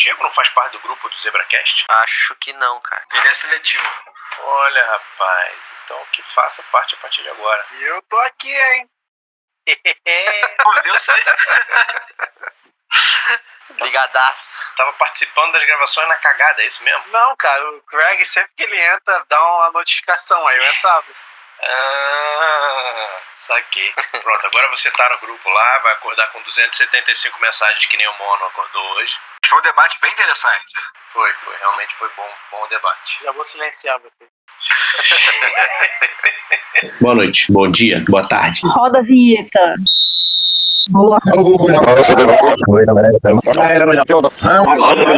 Diego não faz parte do grupo do ZebraCast? Acho que não, cara. Ele é seletivo. Olha, rapaz, então que faça parte a partir de agora. E eu tô aqui, hein? Pô, eu sei. Ligadaço. Tava participando das gravações na cagada, é isso mesmo? Não, cara, o Greg sempre que ele entra dá uma notificação, aí eu entrava. Saquei. Pronto, agora você tá no grupo lá, vai acordar com 275 mensagens que nem o Mono acordou hoje. Foi um debate bem interessante. Foi, realmente foi bom o debate. Já vou silenciar você. Boa noite, bom dia, boa tarde. Roda a vinheta. Boa.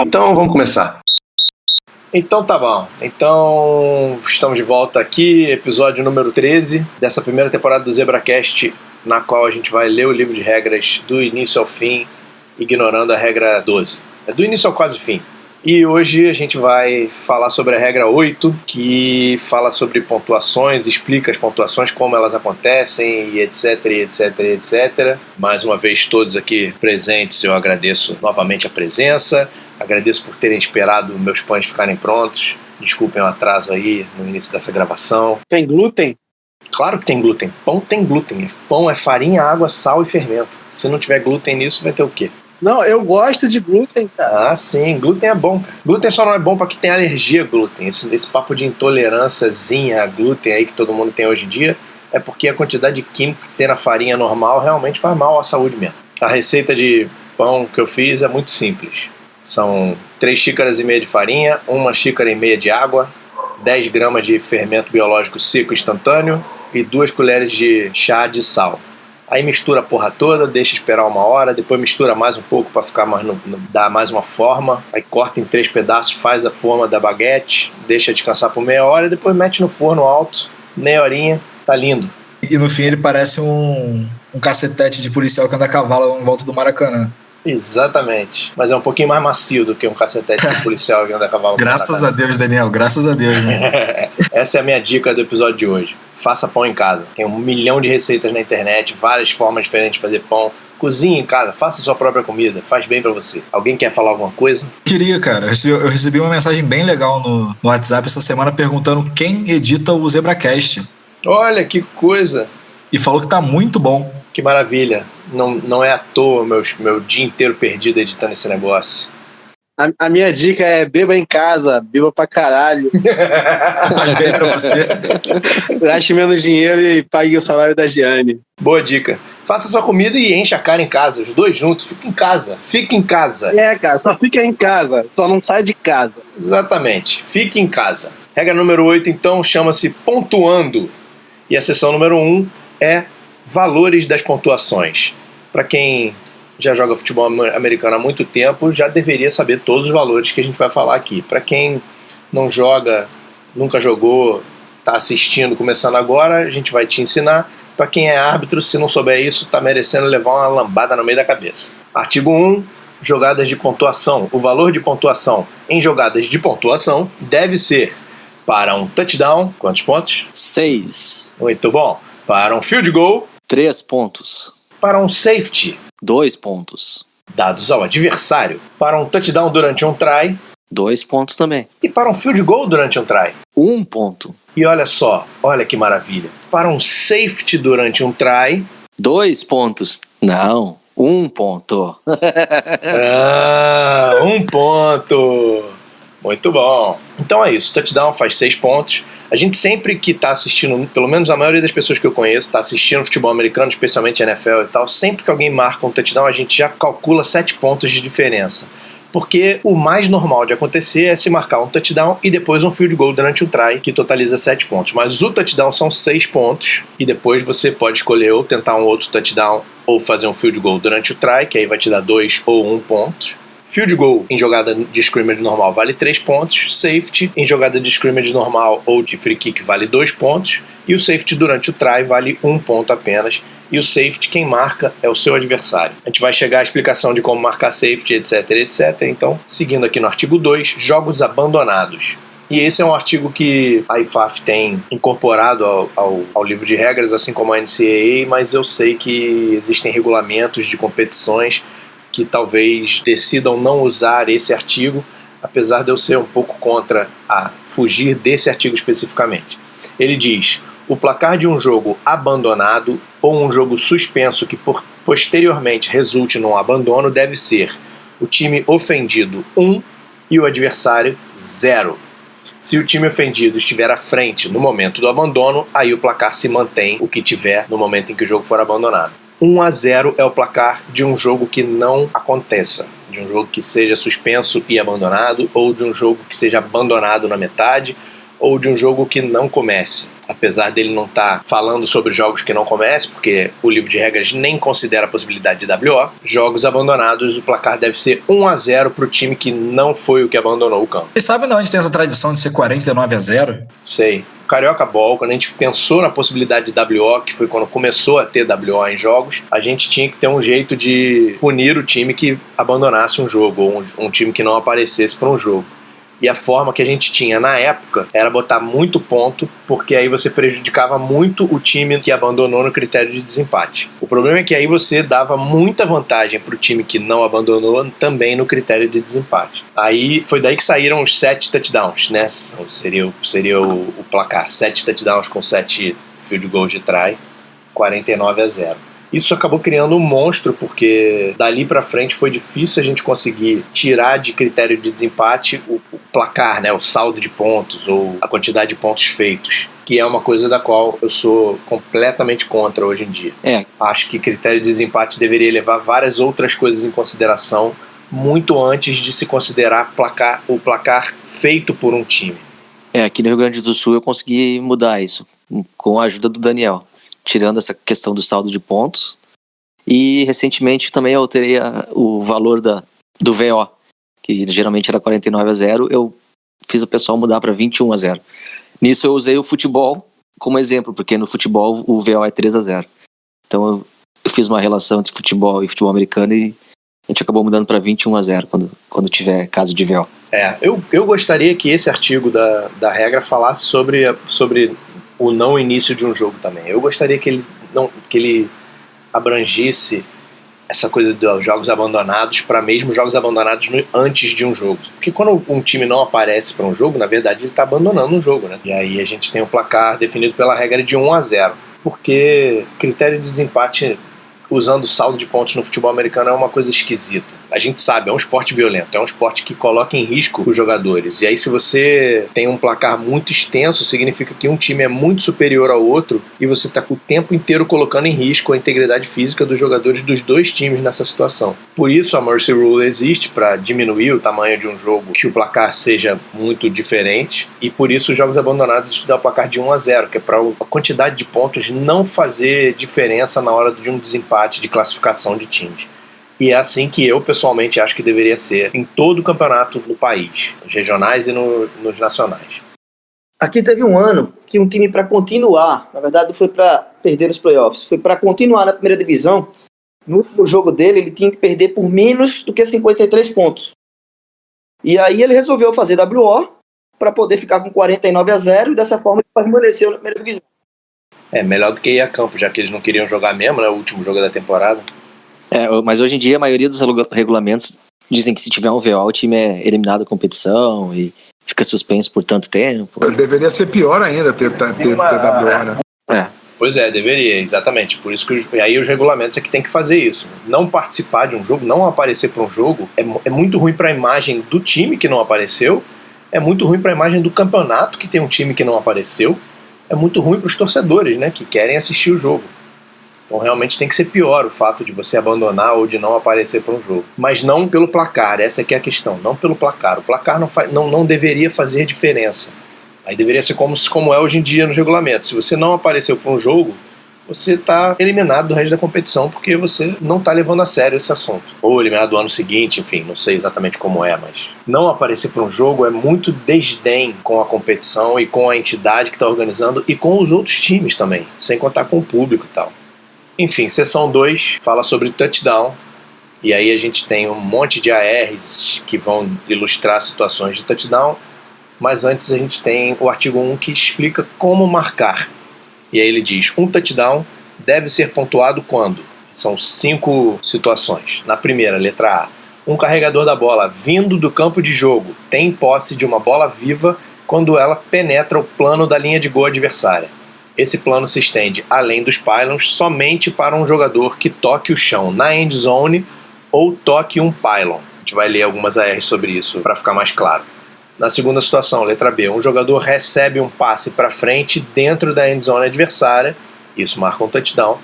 Então vamos começar. Então tá bom. Então estamos de volta aqui, episódio número 13 dessa primeira temporada do ZebraCast, na qual a gente vai ler o livro de regras do início ao fim, ignorando a regra 12. É do início ao quase fim. E hoje a gente vai falar sobre a regra 8, que fala sobre pontuações, explica as pontuações, como elas acontecem, e etc, etc, etc. Mais uma vez, todos aqui presentes, eu agradeço novamente a presença. Agradeço por terem esperado meus pães ficarem prontos. Desculpem o atraso aí no início dessa gravação. Tem glúten? Claro que tem glúten. Pão tem glúten. Pão é farinha, água, sal e fermento. Se não tiver glúten nisso, vai ter o quê? Não, eu gosto de glúten, cara. Ah, sim. Glúten é bom, cara. Glúten só não é bom pra quem tem alergia a glúten. Esse papo de intolerânciazinha a glúten aí que todo mundo tem hoje em dia é porque a quantidade de químico que tem na farinha normal realmente faz mal à saúde mesmo. A receita de pão que eu fiz é muito simples. São 3 xícaras e meia de farinha, 1 xícara e meia de água, 10 gramas de fermento biológico seco instantâneo e 2 colheres de chá de sal. Aí mistura a porra toda, deixa esperar 1 hora, depois mistura mais um pouco para ficar mais dar mais uma forma. Aí corta em 3 pedaços, faz a forma da baguete, deixa descansar por meia hora e depois mete no forno alto, meia horinha, tá lindo. E no fim ele parece um cacetete de policial que anda a cavalo em volta do Maracanã. Exatamente, mas é um pouquinho mais macio do que um cacetete de policial que anda a cavalo. Graças a Deus, Daniel, graças a Deus, né? Essa é a minha dica do episódio de hoje. Faça pão em casa. Tem 1 milhão de receitas na internet, várias formas diferentes de fazer pão. Cozinhe em casa, faça sua própria comida, faz bem pra você. Alguém quer falar alguma coisa? Queria, cara. Eu recebi uma mensagem bem legal no WhatsApp essa semana perguntando quem edita o ZebraCast. Olha que coisa! E falou que tá muito bom. Que maravilha. Não é à toa meu dia inteiro perdido editando esse negócio. A minha dica é beba em casa, beba pra caralho. Parabéns pra você. Gaste menos dinheiro e pague o salário da Giane. Boa dica. Faça sua comida e encha a cara em casa, os dois juntos. Fica em casa. Fica em casa. É, cara, só fica em casa. Só não sai de casa. Exatamente. Fique em casa. Regra número 8, então, chama-se pontuando. E a seção número 1 é valores das pontuações. Para quem já joga futebol americano há muito tempo, já deveria saber todos os valores que a gente vai falar aqui. Para quem não joga, nunca jogou, está assistindo, começando agora, a gente vai te ensinar. Para quem é árbitro, se não souber isso, está merecendo levar uma lambada no meio da cabeça. Artigo 1, jogadas de pontuação. O valor de pontuação em jogadas de pontuação deve ser para um touchdown, quantos pontos? 6. Muito bom. Para um field goal, 3 pontos. para um safety, 2 pontos. dados ao adversário, para um touchdown durante um try 2 pontos também. e para um field goal durante um try. 1 ponto. E olha só, olha que maravilha. Para um safety durante um try, 2 pontos. Não, 1 ponto. 1 ponto. Muito bom. Então é isso, touchdown faz 6 pontos. A gente sempre que está assistindo, pelo menos a maioria das pessoas que eu conheço, está assistindo futebol americano, especialmente NFL e tal, sempre que alguém marca um touchdown, a gente já calcula 7 pontos de diferença. Porque o mais normal de acontecer é se marcar um touchdown e depois um field goal durante o try, que totaliza 7 pontos. Mas o touchdown são 6 pontos e depois você pode escolher ou tentar um outro touchdown ou fazer um field goal durante o try, que aí vai te dar 2 ou 1 ponto. Field goal em jogada de scrimmage normal vale 3 pontos. Safety em jogada de scrimmage normal ou de free kick vale 2 pontos. E o safety durante o try vale 1 ponto apenas. E o safety, quem marca é o seu adversário. A gente vai chegar à explicação de como marcar safety, etc, etc. Então, seguindo aqui no artigo 2, jogos abandonados. E esse é um artigo que a IFAF tem incorporado ao livro de regras, assim como a NCAA, mas eu sei que existem regulamentos de competições que talvez decidam não usar esse artigo, apesar de eu ser um pouco contra a fugir desse artigo especificamente. Ele diz: o placar de um jogo abandonado ou um jogo suspenso que posteriormente resulte num abandono deve ser o time ofendido 1 e o adversário 0. Se o time ofendido estiver à frente no momento do abandono, aí o placar se mantém o que tiver no momento em que o jogo for abandonado. 1-0 é o placar de um jogo que não aconteça, de um jogo que seja suspenso e abandonado, ou de um jogo que seja abandonado na metade, ou de um jogo que não comece. Apesar dele não estar falando sobre jogos que não comecem, porque o livro de regras nem considera a possibilidade de WO, jogos abandonados, o placar deve ser 1-0 para o time que não foi o que abandonou o campo. E sabe de onde tem essa tradição de ser 49-0? Sei. O Carioca Ball, quando a gente pensou na possibilidade de WO, que foi quando começou a ter WO em jogos, a gente tinha que ter um jeito de punir o time que abandonasse um jogo, ou um time que não aparecesse para um jogo. E a forma que a gente tinha na época era botar muito ponto, porque aí você prejudicava muito o time que abandonou no critério de desempate. O problema é que aí você dava muita vantagem para o time que não abandonou também no critério de desempate. Aí foi daí que saíram os 7 touchdowns, né? Seria o placar. 7 touchdowns com 7 field goals de try, 49-0. Isso acabou criando um monstro, porque dali pra frente foi difícil a gente conseguir tirar de critério de desempate o placar, né, o saldo de pontos ou a quantidade de pontos feitos, que é uma coisa da qual eu sou completamente contra hoje em dia. Acho que critério de desempate deveria levar várias outras coisas em consideração muito antes de se considerar o placar feito por um time. Aqui no Rio Grande do Sul eu consegui mudar isso com a ajuda do Daniel, tirando essa questão do saldo de pontos. E recentemente também eu alterei o valor do VO, que geralmente era 49-0, eu fiz o pessoal mudar para 21-0. Nisso eu usei o futebol como exemplo, porque no futebol o VO é 3-0. Então eu fiz uma relação entre futebol e futebol americano e a gente acabou mudando para 21-0 quando tiver caso de VO. Eu gostaria que esse artigo da regra falasse sobre o não início de um jogo também. Eu gostaria que ele abrangesse essa coisa dos jogos abandonados para mesmo jogos abandonados antes de um jogo. Porque quando um time não aparece para um jogo, na verdade ele está abandonando um jogo, né? E aí a gente tem um placar definido pela regra de 1-0. Porque critério de desempate usando saldo de pontos no futebol americano é uma coisa esquisita. A gente sabe, é um esporte violento, é um esporte que coloca em risco os jogadores. E aí se você tem um placar muito extenso, significa que um time é muito superior ao outro e você está o tempo inteiro colocando em risco a integridade física dos jogadores dos dois times nessa situação. Por isso a Mercy Rule existe, para diminuir o tamanho de um jogo que o placar seja muito diferente, e por isso os jogos abandonados dão o placar de 1-0, que é para a quantidade de pontos não fazer diferença na hora de um desempate de classificação de times. E é assim que eu, pessoalmente, acho que deveria ser em todo o campeonato do país, nos regionais e nos nacionais. Aqui teve um ano que um time, para continuar, na verdade não foi para perder nos playoffs, foi para continuar na primeira divisão. No último jogo dele, ele tinha que perder por menos do que 53 pontos. E aí ele resolveu fazer WO para poder ficar com 49-0 e dessa forma ele permaneceu na primeira divisão. Melhor do que ir a campo, já que eles não queriam jogar mesmo, né, o último jogo da temporada. Mas hoje em dia a maioria dos regulamentos dizem que se tiver um VO o time é eliminado da competição e fica suspenso por tanto tempo. Deveria ser pior ainda ter WO, né? Pois é, deveria, exatamente. Por isso que aí os regulamentos é que tem que fazer isso. Não participar de um jogo, não aparecer para um jogo, é muito ruim para a imagem do time que não apareceu, é muito ruim para a imagem do campeonato que tem um time que não apareceu, é muito ruim para os torcedores, né, que querem assistir o jogo. Então realmente tem que ser pior o fato de você abandonar ou de não aparecer para um jogo. Mas não pelo placar, essa é que é a questão, não pelo placar. O placar não deveria fazer diferença. Aí deveria ser como é hoje em dia nos regulamentos. Se você não apareceu para um jogo, você está eliminado do resto da competição porque você não está levando a sério esse assunto. Ou eliminado do ano seguinte, enfim, não sei exatamente como é, mas não aparecer para um jogo é muito desdém com a competição e com a entidade que está organizando e com os outros times também, sem contar com o público e tal. Enfim, seção 2 fala sobre touchdown, e aí a gente tem um monte de ARs que vão ilustrar situações de touchdown, mas antes a gente tem o artigo 1 que explica como marcar. E aí ele diz: um touchdown deve ser pontuado quando São 5 situações. Na primeira, letra A. Um carregador da bola vindo do campo de jogo tem posse de uma bola viva quando ela penetra o plano da linha de gol adversária. Esse plano se estende além dos pylons somente para um jogador que toque o chão na end zone ou toque um pylon. A gente vai ler algumas ARs sobre isso para ficar mais claro. Na segunda situação, letra B, um jogador recebe um passe para frente dentro da end zone adversária, isso marca um touchdown.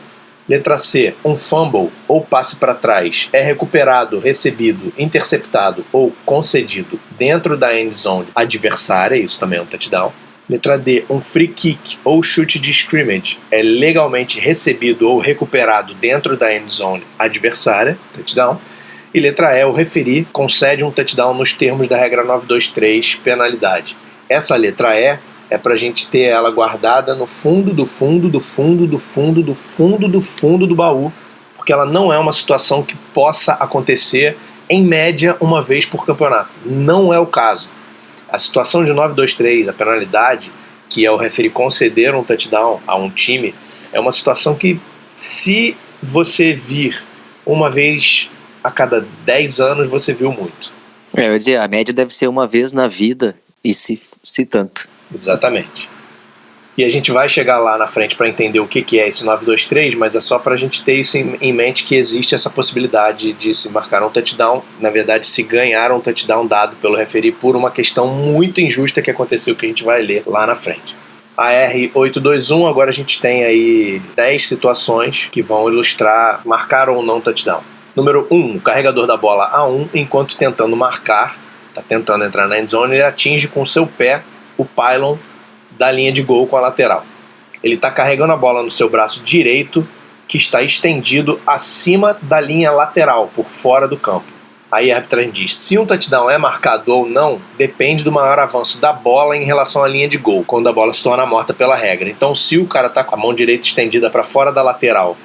Letra C, um fumble ou passe para trás é recuperado, recebido, interceptado ou concedido dentro da end zone adversária, isso também é um touchdown. Letra D, um free kick ou chute de scrimmage é legalmente recebido ou recuperado dentro da end zone adversária, touchdown. E letra E, o referee concede um touchdown nos termos da regra 923, penalidade. Essa letra E é pra gente ter ela guardada no fundo do fundo do fundo do fundo do fundo do fundo do baú, porque ela não é uma situação que possa acontecer em média uma vez por campeonato. Não é o caso. A situação de 923, a penalidade, que é o referee conceder um touchdown a um time, é uma situação que, se você vir uma vez a cada 10 anos, você viu muito. Eu ia dizer, a média deve ser uma vez na vida, e se tanto. Exatamente. E a gente vai chegar lá na frente para entender o que é esse 923, mas é só para a gente ter isso em mente, que existe essa possibilidade de se marcar um touchdown, na verdade se ganhar um touchdown dado pelo referee por uma questão muito injusta que aconteceu, que a gente vai ler lá na frente. A R821, agora a gente tem aí 10 situações que vão ilustrar marcar ou não touchdown. Número 1, o carregador da bola A1, enquanto tentando marcar, está tentando entrar na end zone, ele atinge com seu pé o pylon da linha de gol com a lateral. Ele está carregando a bola no seu braço direito, que está estendido acima da linha lateral, por fora do campo. Aí a arbitragem diz, se um touchdown é marcado ou não, depende do maior avanço da bola em relação à linha de gol, quando a bola se torna morta pela regra. Então, se o cara está com a mão direita estendida para fora da lateral,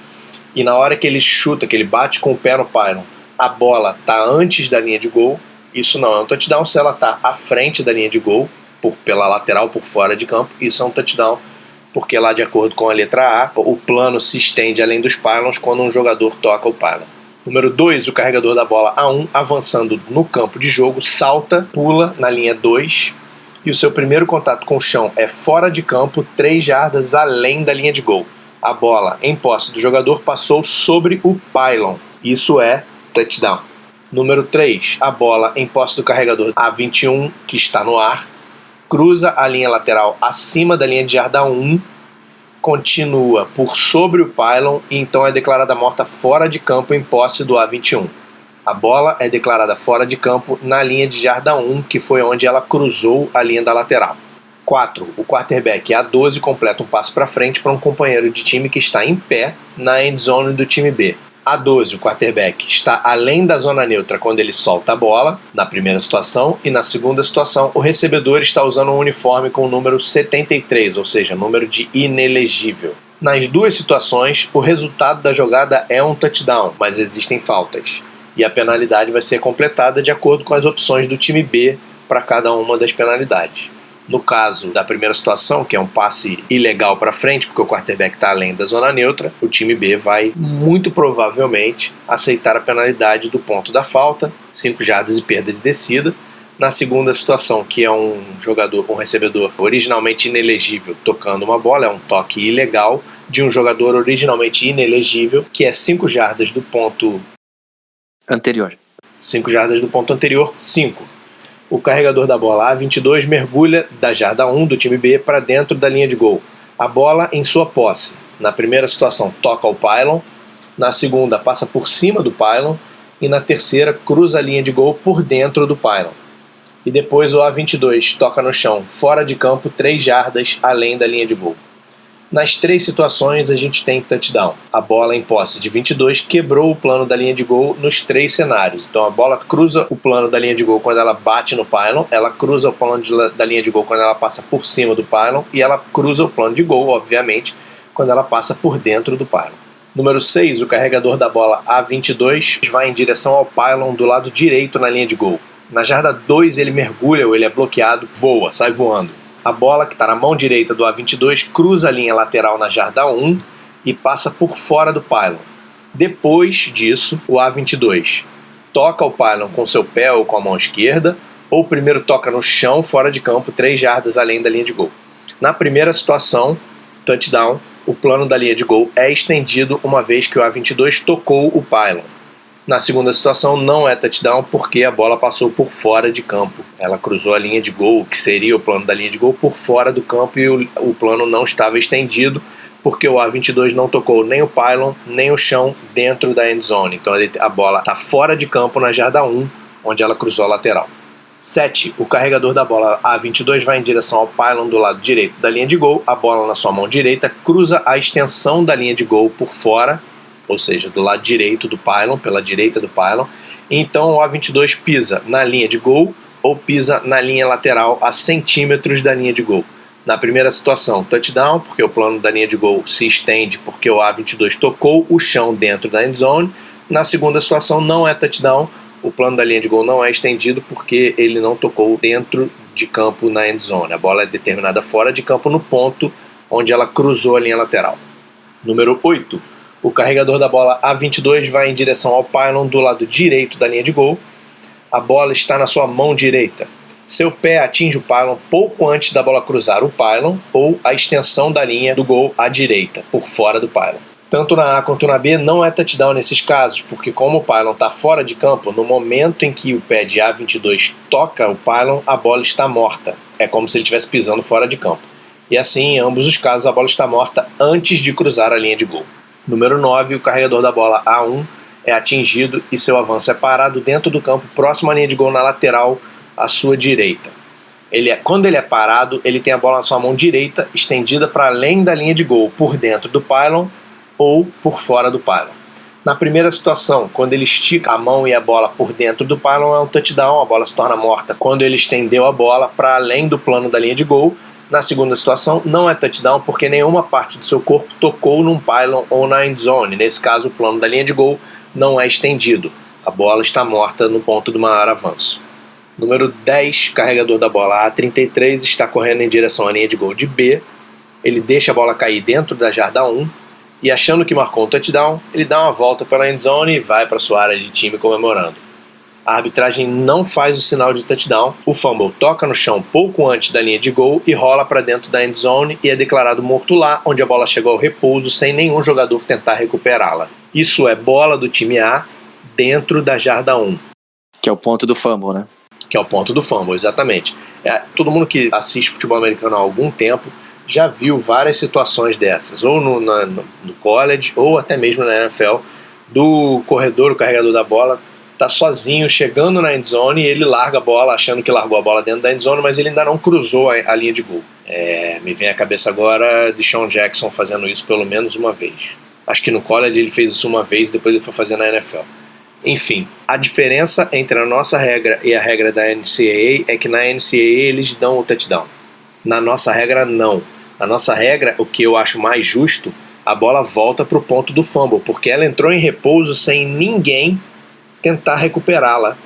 e na hora que ele chuta, que ele bate com o pé no pylon, a bola está antes da linha de gol, isso não é um touchdown. Se ela está à frente da linha de gol, pela lateral, por fora de campo, isso é um touchdown, porque lá, de acordo com a letra A, o plano se estende além dos pylons quando um jogador toca o pylon. Número 2, o carregador da bola A1, avançando no campo de jogo, salta, pula na linha 2, e o seu primeiro contato com o chão é fora de campo, 3 jardas além da linha de gol. A bola, em posse do jogador, passou sobre o pylon. Isso é touchdown. Número 3, a bola em posse do carregador A21, que está no ar, cruza a linha lateral acima da linha de jarda 1, continua por sobre o pylon e então é declarada morta fora de campo em posse do A21. A bola é declarada fora de campo na linha de jarda 1, que foi onde ela cruzou a linha da lateral. 4. O quarterback A12 completa um passo para frente para um companheiro de time que está em pé na end zone do time B. A12, o quarterback, está além da zona neutra quando ele solta a bola, na primeira situação, e na segunda situação, o recebedor está usando um uniforme com o número 73, ou seja, número de inelegível. Nas duas situações, o resultado da jogada é um touchdown, mas existem faltas, e a penalidade vai ser completada de acordo com as opções do time B para cada uma das penalidades. No caso da primeira situação, que é um passe ilegal para frente, porque o quarterback está além da zona neutra, o time B vai muito provavelmente aceitar a penalidade do ponto da falta, 5 jardas e perda de descida. Na segunda situação, que é um recebedor originalmente inelegível tocando uma bola, é um toque ilegal de um jogador originalmente inelegível, que é 5 jardas do ponto anterior. 5 jardas do ponto anterior, 5. O carregador da bola A22 mergulha da jarda 1 do time B para dentro da linha de gol. A bola em sua posse. Na primeira situação, toca o pylon. Na segunda, passa por cima do pylon. E na terceira, cruza a linha de gol por dentro do pylon. E depois o A22 toca no chão, fora de campo, 3 jardas além da linha de gol. Nas 3 situações a gente tem touchdown. A bola em posse de 22 quebrou o plano da linha de gol nos 3 cenários. Então a bola cruza o plano da linha de gol quando ela bate no pylon, ela cruza o plano da linha de gol quando ela passa por cima do pylon e ela cruza o plano de gol, obviamente, quando ela passa por dentro do pylon. Número 6, o carregador da bola A22 vai em direção ao pylon do lado direito na linha de gol. Na jarda 2 ele mergulha ou ele é bloqueado, voa, sai voando. A bola que está na mão direita do A22 cruza a linha lateral na jarda 1 e passa por fora do pylon. Depois disso, o A22 toca o pylon com seu pé ou com a mão esquerda, ou primeiro toca no chão, fora de campo, 3 jardas além da linha de gol. Na primeira situação, touchdown, o plano da linha de gol é estendido uma vez que o A22 tocou o pylon. Na segunda situação, não é touchdown porque a bola passou por fora de campo. Ela cruzou a linha de gol, que seria o plano da linha de gol, por fora do campo, e o plano não estava estendido porque o A22 não tocou nem o pylon, nem o chão dentro da endzone. Então a bola está fora de campo na jarda 1, onde ela cruzou a lateral. 7. O carregador da bola A22 vai em direção ao pylon do lado direito da linha de gol. A bola na sua mão direita cruza a extensão da linha de gol por fora, ou seja, do lado direito do pylon, pela direita do pylon. Então o A22 pisa na linha de gol ou pisa na linha lateral a centímetros da linha de gol. Na primeira situação, touchdown, porque o plano da linha de gol se estende porque o A22 tocou o chão dentro da endzone. Na segunda situação, não é touchdown, o plano da linha de gol não é estendido porque ele não tocou dentro de campo na endzone. A bola é determinada fora de campo no ponto onde ela cruzou a linha lateral. Número 8. O carregador da bola A22 vai em direção ao pylon do lado direito da linha de gol. A bola está na sua mão direita. Seu pé atinge o pylon pouco antes da bola cruzar o pylon ou a extensão da linha do gol à direita, por fora do pylon. Tanto na A quanto na B não é touchdown nesses casos, porque como o pylon está fora de campo, no momento em que o pé de A22 toca o pylon, a bola está morta. É como se ele estivesse pisando fora de campo. E assim, em ambos os casos, a bola está morta antes de cruzar a linha de gol. Número 9, o carregador da bola A1 é atingido e seu avanço é parado dentro do campo, próximo à linha de gol na lateral à sua direita. Quando ele é parado, ele tem a bola na sua mão direita, estendida para além da linha de gol, por dentro do pylon ou por fora do pylon. Na primeira situação, quando ele estica a mão e a bola por dentro do pylon, é um touchdown, a bola se torna morta quando ele estendeu a bola para além do plano da linha de gol. Na segunda situação, não é touchdown porque nenhuma parte do seu corpo tocou num pylon ou na endzone. Nesse caso, o plano da linha de gol não é estendido. A bola está morta no ponto do maior avanço. Número 10, carregador da bola A33 está correndo em direção à linha de gol de B. Ele deixa a bola cair dentro da jarda 1 e, achando que marcou um touchdown, ele dá uma volta pela endzone e vai para sua área de time comemorando. A arbitragem não faz o sinal de touchdown. O fumble toca no chão pouco antes da linha de gol e rola para dentro da endzone e é declarado morto lá, onde a bola chegou ao repouso sem nenhum jogador tentar recuperá-la. Isso é bola do time A dentro da jarda 1. Que é o ponto do fumble, né? Que é o ponto do fumble, exatamente. Todo mundo que assiste futebol americano há algum tempo já viu várias situações dessas, ou no college, ou até mesmo na NFL, do corredor, o carregador da bola, tá sozinho, chegando na endzone, e ele larga a bola, achando que largou a bola dentro da endzone, mas ele ainda não cruzou a linha de gol. Me vem à cabeça agora Deshaun Jackson fazendo isso pelo menos uma vez. Acho que no college ele fez isso uma vez, depois ele foi fazer na NFL. Enfim, a diferença entre a nossa regra e a regra da NCAA é que na NCAA eles dão o touchdown. Na nossa regra, não. Na nossa regra, o que eu acho mais justo, a bola volta para o ponto do fumble, porque ela entrou em repouso sem ninguém tentar recuperá-la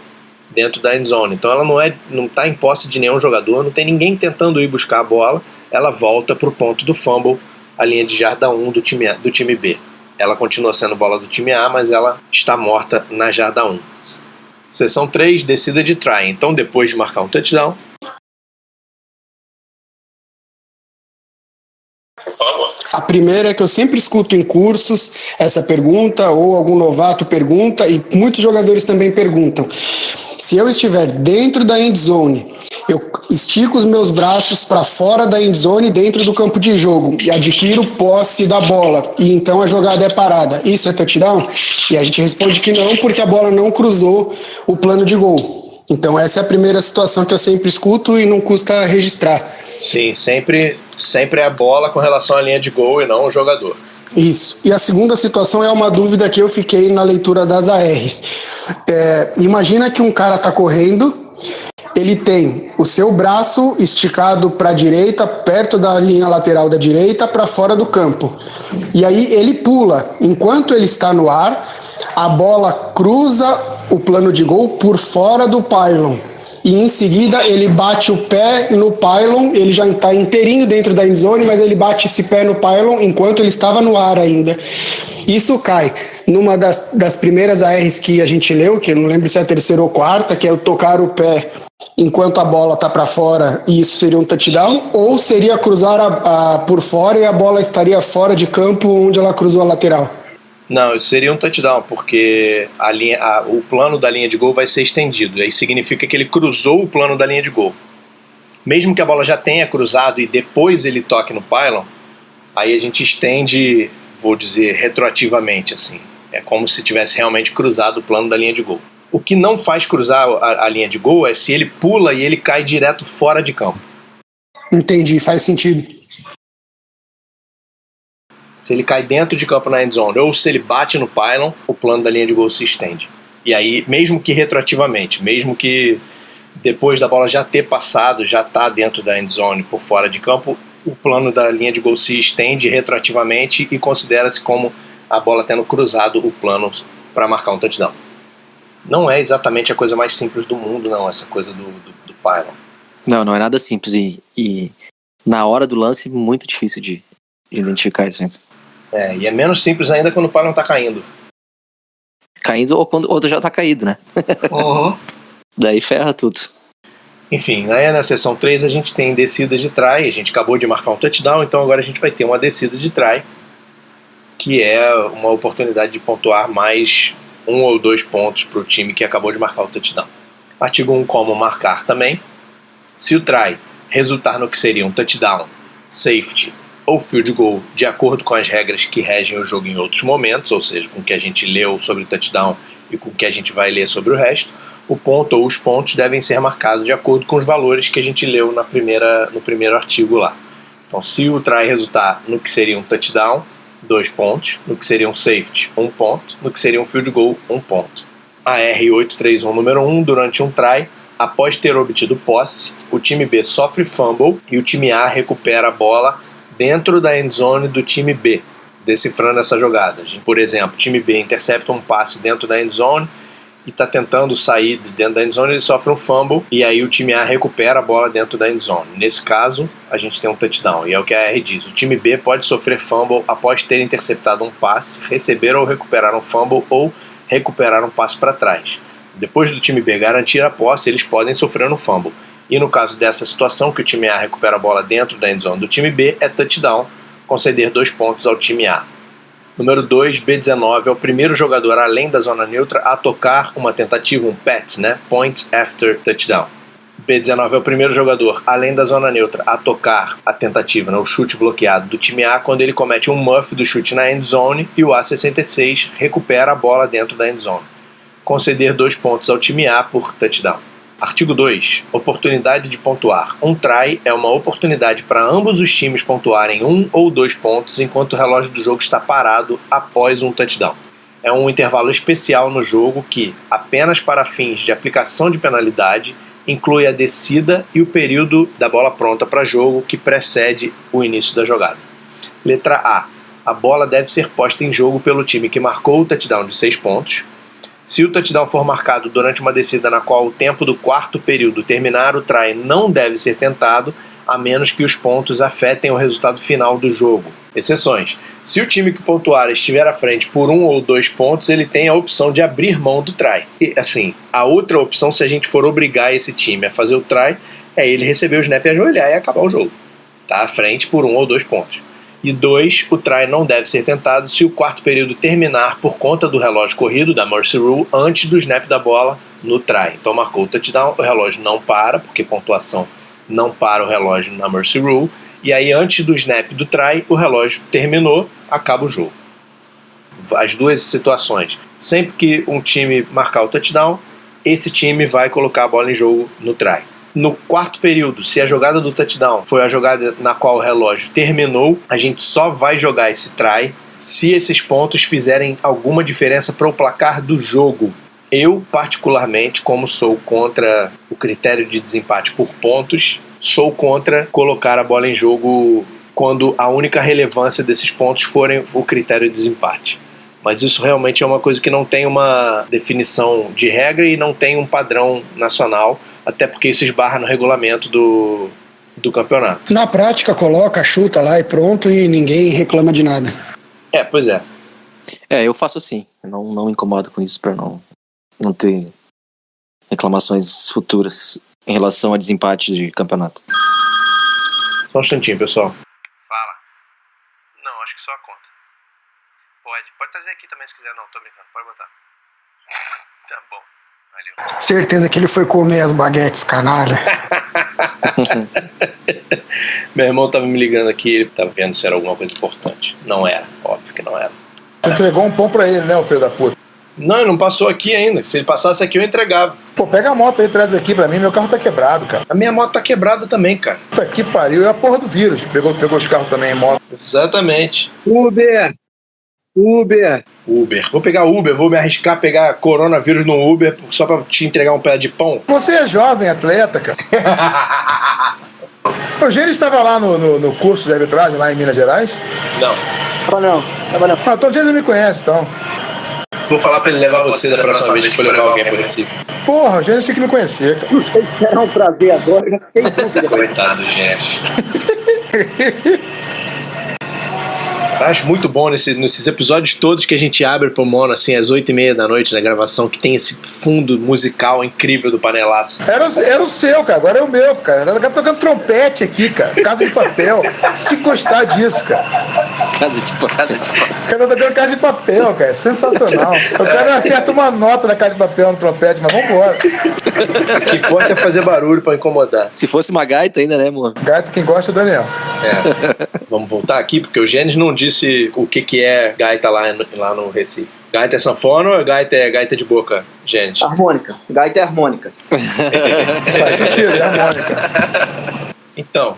dentro da endzone. Então ela não está em posse de nenhum jogador, não tem ninguém tentando ir buscar a bola, ela volta para o ponto do fumble, a linha de jarda 1 do time B. Ela continua sendo bola do time A, mas ela está morta na jarda 1. Seção 3, descida de try. Então, depois de marcar um touchdown... A primeira é que eu sempre escuto em cursos essa pergunta, ou algum novato pergunta, e muitos jogadores também perguntam. Se eu estiver dentro da endzone, eu estico os meus braços para fora da endzone dentro do campo de jogo e adquiro posse da bola, e então a jogada é parada. Isso é touchdown? E a gente responde que não, porque a bola não cruzou o plano de gol. Então essa é a primeira situação que eu sempre escuto e não custa registrar. Sim, sempre é a bola com relação à linha de gol e não o jogador. Isso. E a segunda situação é uma dúvida que eu fiquei na leitura das ARs. Imagina que um cara está correndo, ele tem o seu braço esticado para a direita, perto da linha lateral da direita, para fora do campo. E aí ele pula. Enquanto ele está no ar, a bola cruza o plano de gol por fora do pylon. E em seguida ele bate o pé no pylon, ele já está inteirinho dentro da endzone, mas ele bate esse pé no pylon enquanto ele estava no ar ainda. Isso cai numa das primeiras ARs que a gente leu, que eu não lembro se é a terceira ou quarta, que é o tocar o pé enquanto a bola tá para fora e isso seria um touchdown, ou seria cruzar por fora e a bola estaria fora de campo onde ela cruzou a lateral? Não, isso seria um touchdown, porque o plano da linha de gol vai ser estendido. Aí significa que ele cruzou o plano da linha de gol. Mesmo que a bola já tenha cruzado e depois ele toque no pylon, aí a gente estende, vou dizer, retroativamente, assim. É como se tivesse realmente cruzado o plano da linha de gol. O que não faz cruzar a linha de gol é se ele pula e ele cai direto fora de campo. Entendi, faz sentido. Se ele cai dentro de campo na endzone ou se ele bate no pylon, o plano da linha de gol se estende. E aí, mesmo que retroativamente, mesmo que depois da bola já ter passado, já está dentro da endzone por fora de campo, o plano da linha de gol se estende retroativamente e considera-se como a bola tendo cruzado o plano para marcar um touchdown. Não é exatamente a coisa mais simples do mundo, não, essa coisa do pylon. Não é nada simples e na hora do lance muito difícil de identificar isso antes. E é menos simples ainda quando o pylon está caindo. Caindo ou quando outro já está caído, né? Uhum. Daí ferra tudo. Enfim, aí na seção 3 a gente tem descida de try, a gente acabou de marcar um touchdown, então agora a gente vai ter uma descida de try, que é uma oportunidade de pontuar mais 1 ou 2 pontos para o time que acabou de marcar o touchdown. Artigo 1, como marcar também. Se o try resultar no que seria um touchdown, safety ou field goal, de acordo com as regras que regem o jogo em outros momentos, ou seja, com o que a gente leu sobre o touchdown e com o que a gente vai ler sobre o resto, o ponto ou os pontos devem ser marcados de acordo com os valores que a gente leu no primeiro artigo lá. Então, se o try resultar no que seria um touchdown, 2 pontos, no que seria um safety, 1 ponto, no que seria um field goal, 1 ponto. A R831 número 1, durante um try, após ter obtido posse, o time B sofre fumble e o time A recupera a bola dentro da endzone do time B, decifrando essa jogada. Por exemplo, o time B intercepta um passe dentro da endzone e está tentando sair de dentro da endzone, ele sofre um fumble e aí o time A recupera a bola dentro da endzone. Nesse caso, a gente tem um touchdown, e é o que a R diz. O time B pode sofrer fumble após ter interceptado um passe, receber ou recuperar um fumble ou recuperar um passe para trás. Depois do time B garantir a posse, eles podem sofrer um fumble. E no caso dessa situação, que o time A recupera a bola dentro da endzone do time B, é touchdown, conceder 2 pontos ao time A. Número 2, B19, é o primeiro jogador além da zona neutra a tocar uma tentativa, um PAT, né? Point After Touchdown. B19 é o primeiro jogador além da zona neutra a tocar a tentativa, né? O chute bloqueado do time A quando ele comete um muff do chute na endzone e o A66 recupera a bola dentro da endzone. Conceder 2 pontos ao time A por touchdown. Artigo 2. Oportunidade de pontuar. Um try é uma oportunidade para ambos os times pontuarem 1 ou 2 pontos enquanto o relógio do jogo está parado após um touchdown. É um intervalo especial no jogo que, apenas para fins de aplicação de penalidade, inclui a descida e o período da bola pronta para jogo que precede o início da jogada. Letra A. A bola deve ser posta em jogo pelo time que marcou o touchdown de 6 pontos. Se o touchdown for marcado durante uma descida na qual o tempo do quarto período terminar, o try não deve ser tentado, a menos que os pontos afetem o resultado final do jogo. Exceções. Se o time que pontuar estiver à frente por 1 ou 2 pontos, ele tem a opção de abrir mão do try. E, assim, a outra opção, se a gente for obrigar esse time a fazer o try, é ele receber o snap e ajoelhar e acabar o jogo. Tá à frente por 1 ou 2 pontos. E 2, o try não deve ser tentado se o quarto período terminar por conta do relógio corrido, da Mercy Rule, antes do snap da bola no try. Então marcou o touchdown, o relógio não para, porque pontuação não para o relógio na Mercy Rule, e aí antes do snap do try, o relógio terminou, acaba o jogo. As duas situações. Sempre que um time marcar o touchdown, esse time vai colocar a bola em jogo no try. No quarto período, se a jogada do touchdown foi a jogada na qual o relógio terminou, a gente só vai jogar esse try se esses pontos fizerem alguma diferença para o placar do jogo. Eu, particularmente, como sou contra o critério de desempate por pontos, sou contra colocar a bola em jogo quando a única relevância desses pontos forem o critério de desempate. Mas isso realmente é uma coisa que não tem uma definição de regra e não tem um padrão nacional, até porque isso esbarra no regulamento do campeonato. Na prática, coloca, chuta lá e pronto e ninguém reclama de nada. Pois é. Eu faço assim. Eu não me incomodo com isso pra não ter reclamações futuras em relação a desempate de campeonato. Só um instantinho, pessoal. Fala. Não, acho que só a conta. Pode trazer aqui também se quiser. Não, tô brincando. Pode botar. Tá bom. Valeu. Certeza que ele foi comer as baguetes, canalha. Meu irmão tava me ligando aqui, ele tava vendo se era alguma coisa importante. Não era, óbvio que não era. Tu entregou um pão pra ele, né, o filho da puta? Não, ele não passou aqui ainda. Se ele passasse aqui, eu entregava. Pô, pega a moto aí, traz aqui pra mim, meu carro tá quebrado, cara. A minha moto tá quebrada também, cara. Puta que pariu, é a porra do vírus. Pegou os carros também em moto. Exatamente. Uber. Vou pegar Uber, vou me arriscar a pegar coronavírus no Uber só pra te entregar um pé de pão. Você é jovem, atleta, cara. O Gênesis estava lá no curso de arbitragem, lá em Minas Gerais? Não. Tava não. Ah, então o Gênesis não me conhece, então. Vou falar pra ele levar você da próxima vez que for levar alguém por esse. Porra, o Gênesis tinha que me conhecer, cara. Não sei se será um prazer agora, eu já fiquei em dúvida. Coitado, gente. Acho muito bom nesses episódios todos que a gente abre pro Mono, assim, às 8h30 da noite na gravação, que tem esse fundo musical incrível do Panelaço. Era o seu, cara, agora é o meu, cara. Eu tô tocando trompete aqui, cara. Casa de Papel. Você tinha que gostar disso, cara. Casa de papel. O cara tá tocando Casa de Papel, cara. É sensacional. O cara não acerta uma nota da Casa de Papel no trompete, mas vambora. O que importa é fazer barulho pra incomodar. Se fosse uma gaita ainda, né, amor? Gaita, quem gosta é o Daniel. Vamos voltar aqui, porque o Gênesis não disse o que é gaita lá no Recife. Gaita é sanfona ou gaita é gaita de boca, gente? Harmônica. Gaita é harmônica. Faz sentido, é harmônica. Então,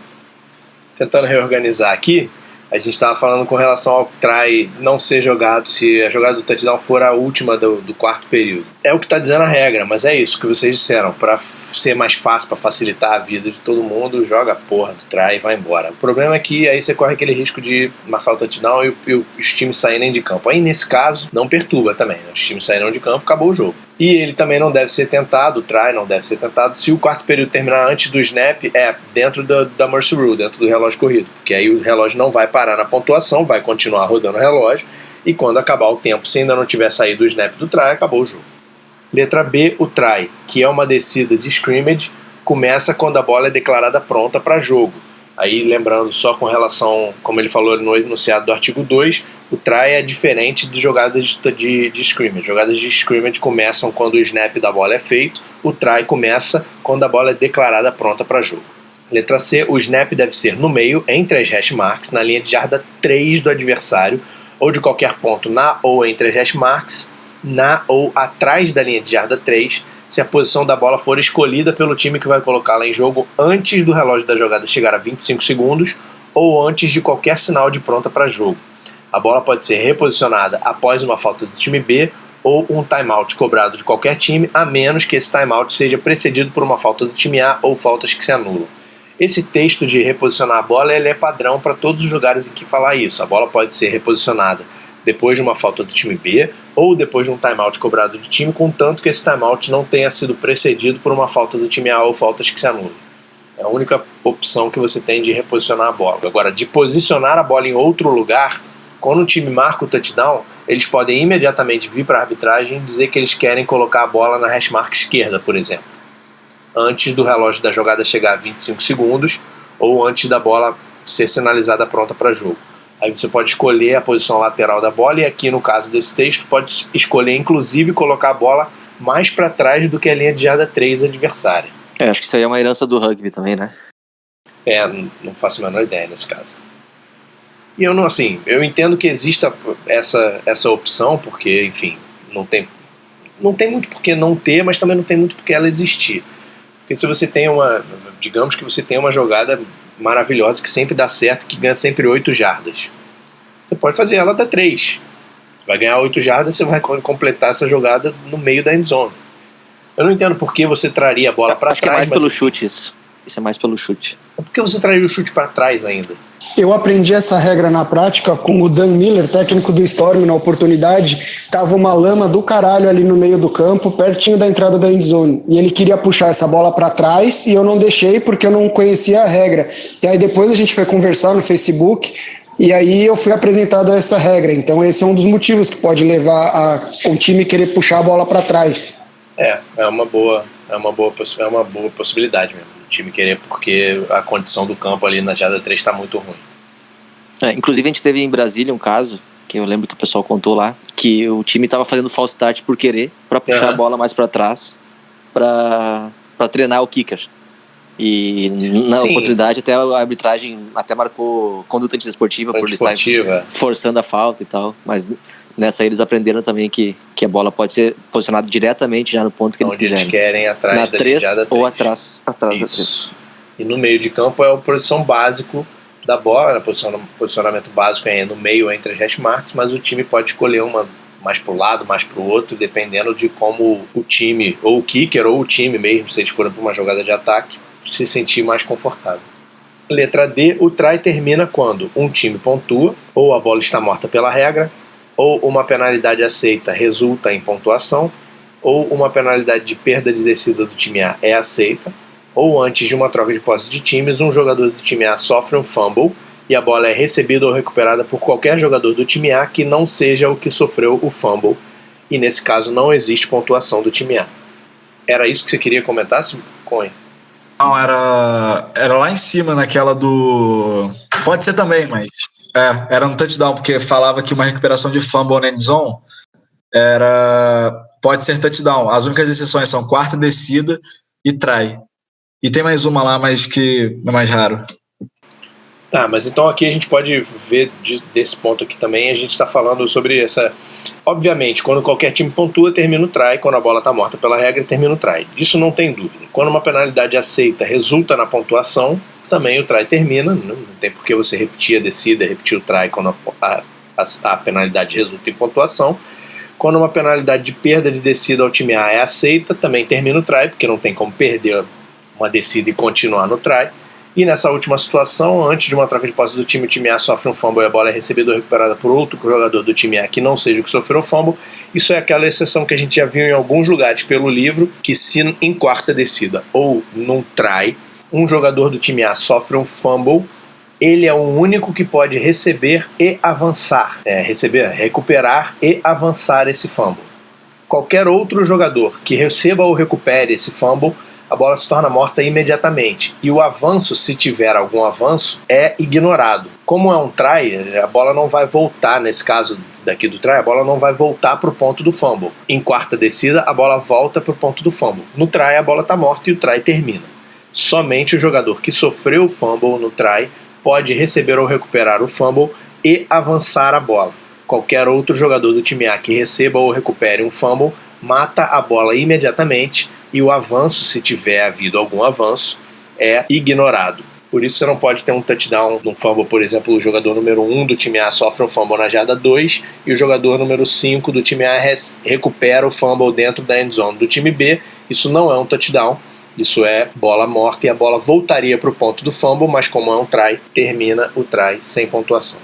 tentando reorganizar aqui, a gente estava falando com relação ao try não ser jogado se a jogada do touchdown for a última do quarto período. É o que está dizendo a regra, mas é isso que vocês disseram. Para ser mais fácil, para facilitar a vida de todo mundo, joga a porra do try e vai embora. O problema é que aí você corre aquele risco de marcar o touchdown e os times saírem de campo. Aí nesse caso, não perturba também, né? Os times saíram de campo, acabou o jogo. E ele também não deve ser tentado, o try não deve ser tentado se o quarto período terminar antes do snap, dentro da Mercy Rule, dentro do relógio corrido, porque aí o relógio não vai parar na pontuação, vai continuar rodando o relógio, e quando acabar o tempo, se ainda não tiver saído o snap do try, acabou o jogo. Letra B, o try, que é uma descida de scrimmage, começa quando a bola é declarada pronta para jogo. Aí, lembrando, só com relação, como ele falou no enunciado do artigo 2, o try é diferente de jogadas de scrimmage. Jogadas de scrimmage começam quando o snap da bola é feito, o try começa quando a bola é declarada pronta para jogo. Letra C, o snap deve ser no meio, entre as hash marks, na linha de jarda 3 do adversário, ou de qualquer ponto na ou entre as hash marks, na ou atrás da linha de jarda 3, se a posição da bola for escolhida pelo time que vai colocá-la em jogo antes do relógio da jogada chegar a 25 segundos ou antes de qualquer sinal de pronta para jogo. A bola pode ser reposicionada após uma falta do time B ou um timeout cobrado de qualquer time, a menos que esse timeout seja precedido por uma falta do time A ou faltas que se anulam. Esse texto de reposicionar a bola ele é padrão para todos os lugares em que falar isso. A bola pode ser reposicionada depois de uma falta do time B ou depois de um timeout cobrado do time, contanto que esse timeout não tenha sido precedido por uma falta do time A ou faltas que se anulam. É a única opção que você tem de reposicionar a bola. Agora, de posicionar a bola em outro lugar, quando o time marca o touchdown, eles podem imediatamente vir para a arbitragem e dizer que eles querem colocar a bola na hash mark esquerda, por exemplo, antes do relógio da jogada chegar a 25 segundos ou antes da bola ser sinalizada pronta para jogo. Aí você pode escolher a posição lateral da bola e aqui no caso desse texto pode escolher inclusive colocar a bola mais para trás do que a linha de jarda 3 adversária. Acho que isso aí é uma herança do rugby também, né? Não faço a menor ideia nesse caso. E eu não, assim, eu entendo que exista essa opção, porque, enfim, não tem muito por que não ter, mas também não tem muito por que ela existir. Porque se você tem digamos que você tem uma jogada maravilhosa que sempre dá certo, que ganha sempre 8 jardas. Você pode fazer ela dar 3. Vai ganhar 8 jardas, você vai completar essa jogada no meio da endzone. Eu não entendo por que você traria a bola para trás. Acho que é mais pelo chute isso. Isso é mais pelo chute. Por que você traria o chute para trás ainda? Eu aprendi essa regra na prática com o Dan Miller, técnico do Storm, na oportunidade. Tava uma lama do caralho ali no meio do campo, pertinho da entrada da endzone. E ele queria puxar essa bola para trás e eu não deixei porque eu não conhecia a regra. E aí depois a gente foi conversar no Facebook. E aí eu fui apresentado a essa regra. Então esse é um dos motivos que pode levar a um time querer puxar a bola para trás. É uma boa possibilidade mesmo. O time querer, porque a condição do campo ali na jarda 3 está muito ruim. Inclusive a gente teve em Brasília um caso, que eu lembro que o pessoal contou lá, que o time estava fazendo false start por querer, para puxar a bola mais para trás, para treinar o kicker. E na oportunidade até a arbitragem até marcou conduta antidesportiva por eles estarem forçando a falta e tal, mas nessa aí eles aprenderam também que a bola pode ser posicionada diretamente já no ponto que eles quiserem. Eles querem, atrás na da 3 jada 3. Ou atrás da 3. E no meio de campo é a posição básico da bola, né? Posicionamento básico é no meio entre as hash marks, mas o time pode escolher uma mais para o lado, mais para o outro, dependendo de como o time, ou o kicker, ou o time mesmo, se eles forem para uma jogada de ataque, se sentir mais confortável. Letra D, o try termina quando um time pontua, ou a bola está morta pela regra, ou uma penalidade aceita resulta em pontuação, ou uma penalidade de perda de descida do time A é aceita, ou antes de uma troca de posse de times, um jogador do time A sofre um fumble e a bola é recebida ou recuperada por qualquer jogador do time A que não seja o que sofreu o fumble, e nesse caso não existe pontuação do time A. Era isso que você queria comentar, Coen? Não, era lá em cima naquela do... Pode ser também, mas... era no touchdown, porque falava que uma recuperação de fumble na endzone pode ser touchdown. As únicas exceções são quarta descida e try. E tem mais uma lá, mas que é mais raro. Tá, mas então aqui a gente pode ver desse ponto aqui também, a gente está falando sobre essa... Obviamente, quando qualquer time pontua, termina o try, quando a bola está morta pela regra, termina o try. Isso não tem dúvida. Quando uma penalidade aceita resulta na pontuação, também o try termina, não tem por que você repetir a descida, repetir o try quando a penalidade resulta em pontuação. Quando uma penalidade de perda de descida ao time A é aceita, também termina o try, porque não tem como perder uma descida e continuar no try. E nessa última situação, antes de uma troca de posse do time, o time A sofre um fumble e a bola é recebida ou recuperada por outro jogador do time A que não seja o que sofreu o fumble. Isso é aquela exceção que a gente já viu em alguns lugares pelo livro, que se em quarta descida ou num try, um jogador do time A sofre um fumble, ele é o único que pode receber e avançar. Recuperar e avançar esse fumble. Qualquer outro jogador que receba ou recupere esse fumble, a bola se torna morta imediatamente. E o avanço, se tiver algum avanço, é ignorado. Como é um try, a bola não vai voltar, nesse caso daqui do try, a bola não vai voltar para o ponto do fumble. Em quarta descida, a bola volta para o ponto do fumble. No try, a bola está morta e o try termina. Somente o jogador que sofreu o fumble no try pode receber ou recuperar o fumble e avançar a bola. Qualquer outro jogador do time A que receba ou recupere um fumble mata a bola imediatamente e o avanço, se tiver havido algum avanço, é ignorado. Por isso você não pode ter um touchdown num fumble, por exemplo, o jogador número 1 do time A sofre um fumble na jarda 2 e o jogador número 5 do time A recupera o fumble dentro da endzone do time B. Isso não é um touchdown, isso é bola morta e a bola voltaria para o ponto do fumble, mas como é um try, termina o try sem pontuação.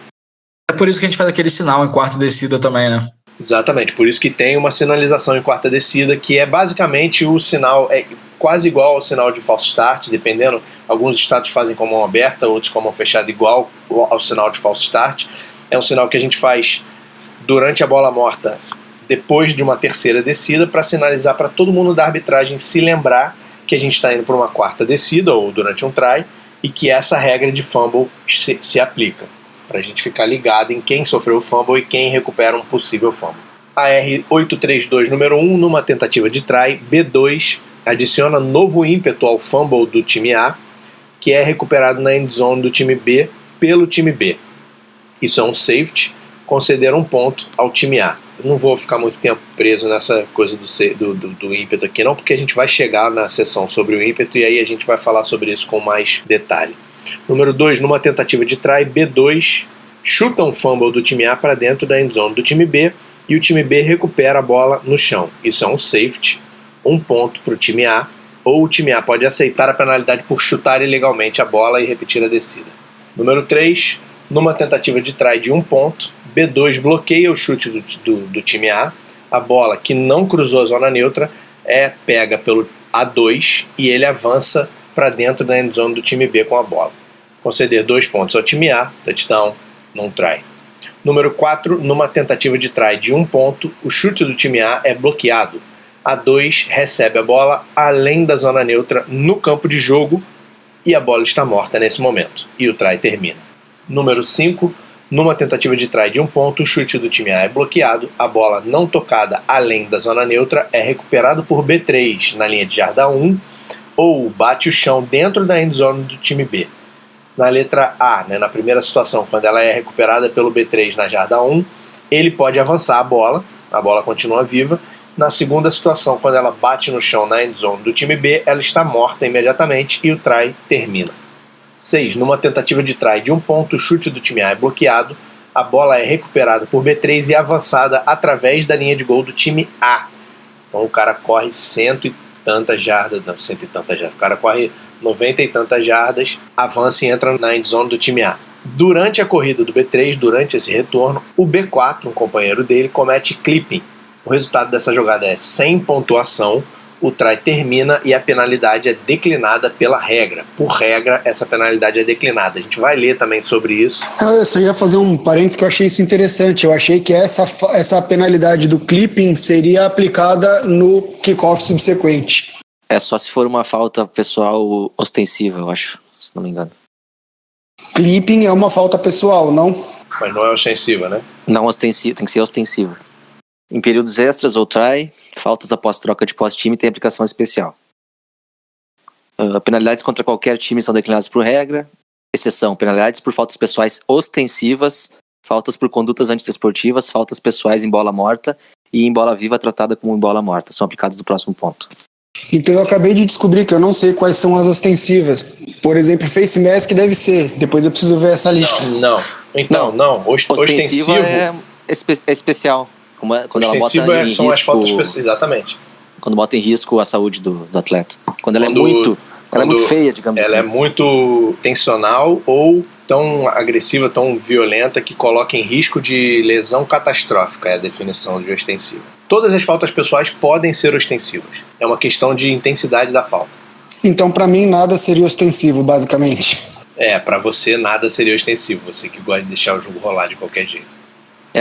É por isso que a gente faz aquele sinal em quarta descida também, né? Exatamente, por isso que tem uma sinalização em quarta descida, que é basicamente o sinal, é quase igual ao sinal de false start, dependendo, alguns estados fazem com a mão aberta, outros com a mão fechada, igual ao sinal de false start. É um sinal que a gente faz durante a bola morta, depois de uma terceira descida, para sinalizar para todo mundo da arbitragem se lembrar que a gente está indo para uma quarta descida, ou durante um try, e que essa regra de fumble se aplica, para a gente ficar ligado em quem sofreu o fumble e quem recupera um possível fumble. A R832 número 1, numa tentativa de try, B2 adiciona novo ímpeto ao fumble do time A, que é recuperado na endzone do time B pelo time B. Isso é um safety, conceder um ponto ao time A. Eu não vou ficar muito tempo preso nessa coisa do ímpeto aqui não, porque a gente vai chegar na sessão sobre o ímpeto e aí a gente vai falar sobre isso com mais detalhe. Número 2, numa tentativa de try, B2 chuta um fumble do time A para dentro da endzone do time B e o time B recupera a bola no chão. Isso é um safety, um ponto para o time A, ou o time A pode aceitar a penalidade por chutar ilegalmente a bola e repetir a descida. Número 3, numa tentativa de try de um ponto, B2 bloqueia o chute do time A, a bola que não cruzou a zona neutra é pega pelo A2 e ele avança para dentro da endzone do time B com a bola. Conceder 2 pontos ao time A, touchdown, num try. Número 4, numa tentativa de try de 1 ponto, o chute do time A é bloqueado. A 2 recebe a bola além da zona neutra no campo de jogo e a bola está morta nesse momento. E o try termina. Número 5, numa tentativa de try de 1 ponto, o chute do time A é bloqueado. A bola não tocada além da zona neutra é recuperado por B3 na linha de jarda 1 ou bate o chão dentro da endzone do time B. Na letra A, na primeira situação, quando ela é recuperada pelo B3 na jarda 1, ele pode avançar a bola continua viva. Na segunda situação, quando ela bate no chão na endzone do time B, ela está morta imediatamente e o try termina. 6. Numa tentativa de try de 1 ponto, o chute do time A é bloqueado, a bola é recuperada por B3 e avançada através da linha de gol do time A. Então o cara corre 100 e tantas jardas, o cara corre 90 e tantas jardas, avança e entra na endzone do time A. Durante a corrida do B3, durante esse retorno, o B4, um companheiro dele, comete clipping. O resultado dessa jogada é sem pontuação, o try termina e a penalidade é declinada pela regra. Por regra, essa penalidade é declinada. A gente vai ler também sobre isso. Eu só ia fazer um parênteses que eu achei isso interessante. Eu achei que essa penalidade do clipping seria aplicada no kickoff subsequente. É só se for uma falta pessoal ostensiva, eu acho, se não me engano. Clipping é uma falta pessoal, não? Mas não é ostensiva, né? Não ostensiva, tem que ser ostensiva. Em períodos extras ou try, faltas após troca de posse-time tem aplicação especial. Penalidades contra qualquer time são declinadas por regra, exceção, penalidades por faltas pessoais ostensivas, faltas por condutas antidesportivas, faltas pessoais em bola morta e em bola viva tratada como em bola morta. São aplicadas no próximo ponto. Então eu acabei de descobrir que eu não sei quais são as ostensivas. Por exemplo, face mask deve ser. Depois eu preciso ver essa lista. Não. Ostensivo é especial. Quando ela bota em risco, são as faltas pessoais, exatamente. Quando bota em risco a saúde do atleta. Quando ela é muito feia, digamos assim. Ela é muito tensional ou tão agressiva, tão violenta que coloca em risco de lesão catastrófica, é a definição de ostensiva. Todas as faltas pessoais podem ser ostensivas. É uma questão de intensidade da falta. Então, pra mim, nada seria ostensivo, basicamente. Pra você nada seria ostensivo. Você que gosta de deixar o jogo rolar de qualquer jeito.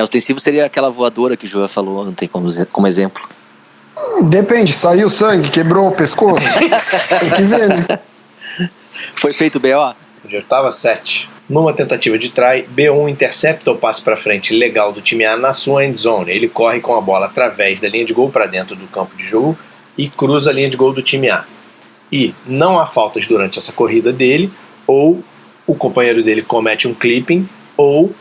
Ostensivo seria aquela voadora que o João falou ontem como exemplo. Depende, saiu sangue, quebrou o pescoço. Tem que ver, né? Foi feito BO? Já estava 7. Numa tentativa de try, B1 intercepta o passe para frente legal do time A na sua endzone. Ele corre com a bola através da linha de gol para dentro do campo de jogo e cruza a linha de gol do time A. E não há faltas durante essa corrida dele, ou o companheiro dele comete um clipping, ou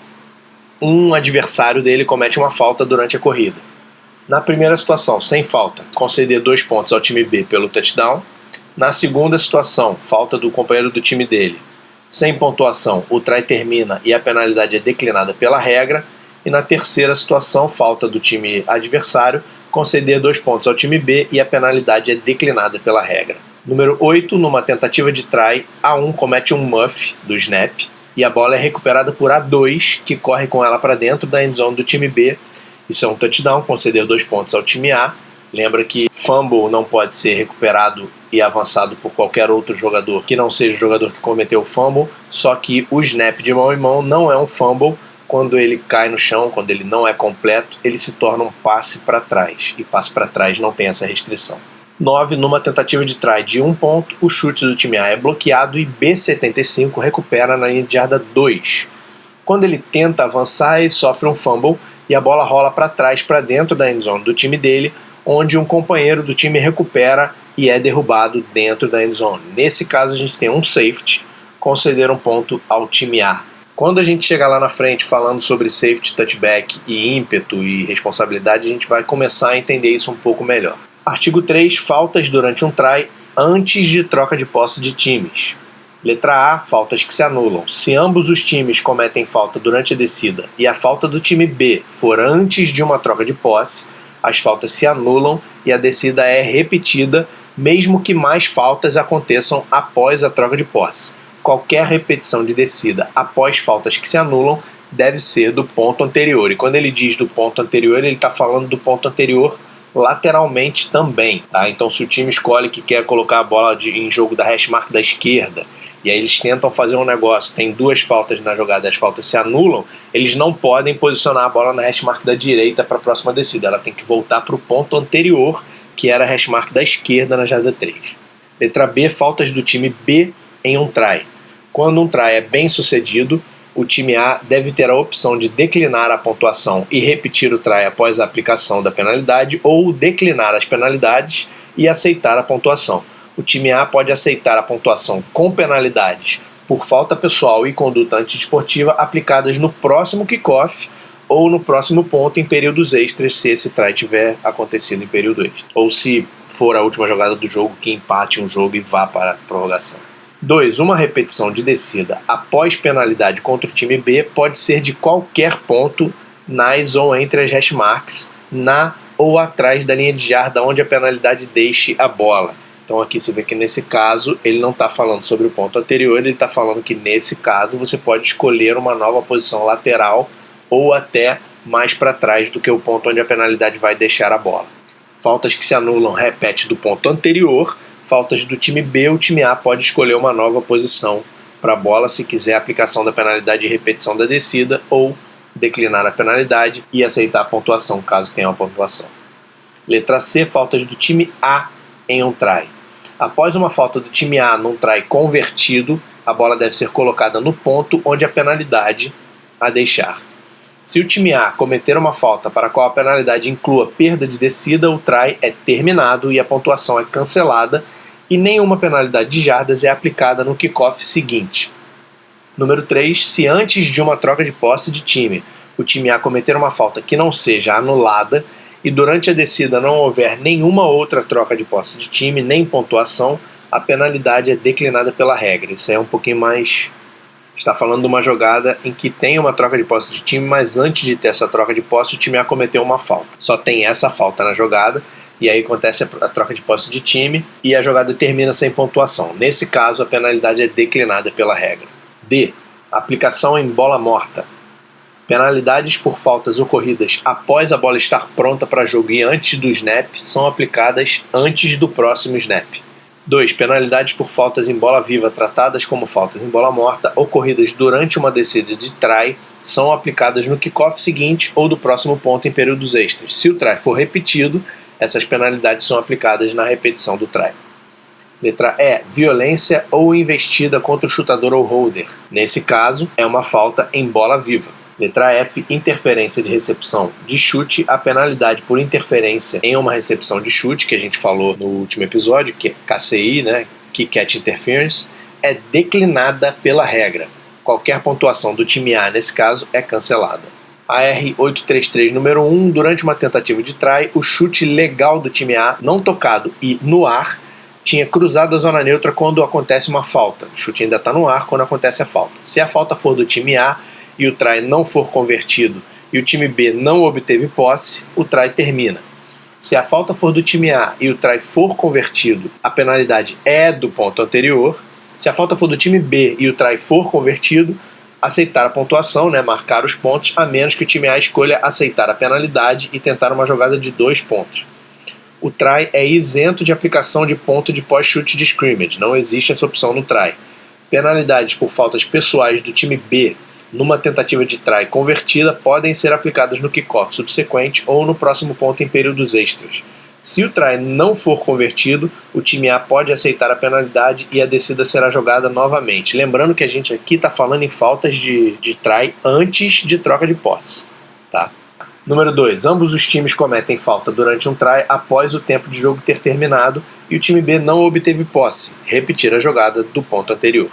um adversário dele comete uma falta durante a corrida. Na primeira situação, sem falta, conceder 2 pontos ao time B pelo touchdown. Na segunda situação, falta do companheiro do time dele, sem pontuação, o try termina e a penalidade é declinada pela regra. E na terceira situação, falta do time adversário, conceder 2 pontos ao time B e a penalidade é declinada pela regra. Número 8, numa tentativa de try, A1 comete um muff do snap e a bola é recuperada por A2, que corre com ela para dentro da endzone do time B. Isso é um touchdown, conceder 2 pontos ao time A. Lembra que fumble não pode ser recuperado e avançado por qualquer outro jogador que não seja o jogador que cometeu o fumble, só que o snap de mão em mão não é um fumble. Quando ele cai no chão, quando ele não é completo, ele se torna um passe para trás, e passe para trás não tem essa restrição. 9, numa tentativa de try de 1 ponto, o chute do time A é bloqueado e B75 recupera na linha de jarda 2. Quando ele tenta avançar, ele sofre um fumble e a bola rola para trás, para dentro da endzone do time dele, onde um companheiro do time recupera e é derrubado dentro da endzone. Nesse caso, a gente tem um safety, conceder um ponto ao time A. Quando a gente chegar lá na frente falando sobre safety, touchback e ímpeto e responsabilidade, a gente vai começar a entender isso um pouco melhor. Artigo 3, faltas durante um try antes de troca de posse de times. Letra A, faltas que se anulam. Se ambos os times cometem falta durante a descida e a falta do time B for antes de uma troca de posse, as faltas se anulam e a descida é repetida, mesmo que mais faltas aconteçam após a troca de posse. Qualquer repetição de descida após faltas que se anulam deve ser do ponto anterior. E quando ele diz do ponto anterior, ele está falando do ponto anterior lateralmente também. Tá? Então, se o time escolhe que quer colocar a bola em jogo da hash mark da esquerda e aí eles tentam fazer um negócio, tem 2 faltas na jogada, as faltas se anulam, eles não podem posicionar a bola na hash mark da direita para a próxima descida, ela tem que voltar para o ponto anterior, que era a hash mark da esquerda na jarda 3. Letra B, faltas do time B em um try. Quando um try é bem sucedido, o time A deve ter a opção de declinar a pontuação e repetir o try após a aplicação da penalidade, ou declinar as penalidades e aceitar a pontuação. O time A pode aceitar a pontuação com penalidades por falta pessoal e conduta antidesportiva aplicadas no próximo kickoff ou no próximo ponto em períodos extras, se esse try tiver acontecido em período extra. Ou se for a última jogada do jogo que empate um jogo e vá para a prorrogação. 2. Uma repetição de descida após penalidade contra o time B pode ser de qualquer ponto nas ou entre as hash marks, na ou atrás da linha de jarda onde a penalidade deixe a bola. Então aqui você vê que nesse caso ele não está falando sobre o ponto anterior, ele está falando que nesse caso você pode escolher uma nova posição lateral ou até mais para trás do que o ponto onde a penalidade vai deixar a bola. Faltas que se anulam repete do ponto anterior, faltas do time B, o time A pode escolher uma nova posição para a bola se quiser a aplicação da penalidade e repetição da descida ou declinar a penalidade e aceitar a pontuação caso tenha uma pontuação. Letra C, faltas do time A em um try. Após uma falta do time A num try convertido, a bola deve ser colocada no ponto onde a penalidade a deixar. Se o time A cometer uma falta para a qual a penalidade inclua perda de descida, o try é terminado e a pontuação é cancelada e nenhuma penalidade de jardas é aplicada no kickoff seguinte. Número 3. Se antes de uma troca de posse de time, o time A cometer uma falta que não seja anulada e durante a descida não houver nenhuma outra troca de posse de time, nem pontuação, a penalidade é declinada pela regra. Isso aí é um pouquinho mais... Está falando de uma jogada em que tem uma troca de posse de time, mas antes de ter essa troca de posse, o time A cometeu uma falta. Só tem essa falta na jogada, e aí acontece a troca de posse de time, e a jogada termina sem pontuação. Nesse caso, a penalidade é declinada pela regra. D. Aplicação em bola morta. Penalidades por faltas ocorridas após a bola estar pronta para jogo e antes do snap são aplicadas antes do próximo snap. 2. Penalidades por faltas em bola viva tratadas como faltas em bola morta ocorridas durante uma descida de try são aplicadas no kickoff seguinte ou do próximo ponto em períodos extras. Se o try for repetido, essas penalidades são aplicadas na repetição do try. Letra E. Violência ou investida contra o chutador ou holder. Nesse caso, é uma falta em bola viva. Letra F. Interferência de recepção de chute. A penalidade por interferência em uma recepção de chute, que a gente falou no último episódio, que é KCI, né? Kick Catch Interference, é declinada pela regra. Qualquer pontuação do time A, nesse caso, é cancelada. AR 833, número 1. Durante uma tentativa de try, o chute legal do time A, não tocado e no ar, tinha cruzado a zona neutra quando acontece uma falta. O chute ainda está no ar quando acontece a falta. Se a falta for do time A e o try não for convertido e o time B não obteve posse, o try termina. Se a falta for do time A e o try for convertido, a penalidade é do ponto anterior. Se a falta for do time B e o try for convertido, aceitar a pontuação, né, marcar os pontos, a menos que o time A escolha aceitar a penalidade e tentar uma jogada de 2 pontos. O try é isento de aplicação de ponto de pós-chute de scrimmage, não existe essa opção no try. Penalidades por faltas pessoais do time B numa tentativa de try convertida podem ser aplicadas no kickoff subsequente ou no próximo ponto em períodos extras. Se o try não for convertido, o time A pode aceitar a penalidade e a descida será jogada novamente. Lembrando que a gente aqui está falando em faltas de try antes de troca de posse. Tá? Número 2. Ambos os times cometem falta durante um try após o tempo de jogo ter terminado e o time B não obteve posse. Repetir a jogada do ponto anterior.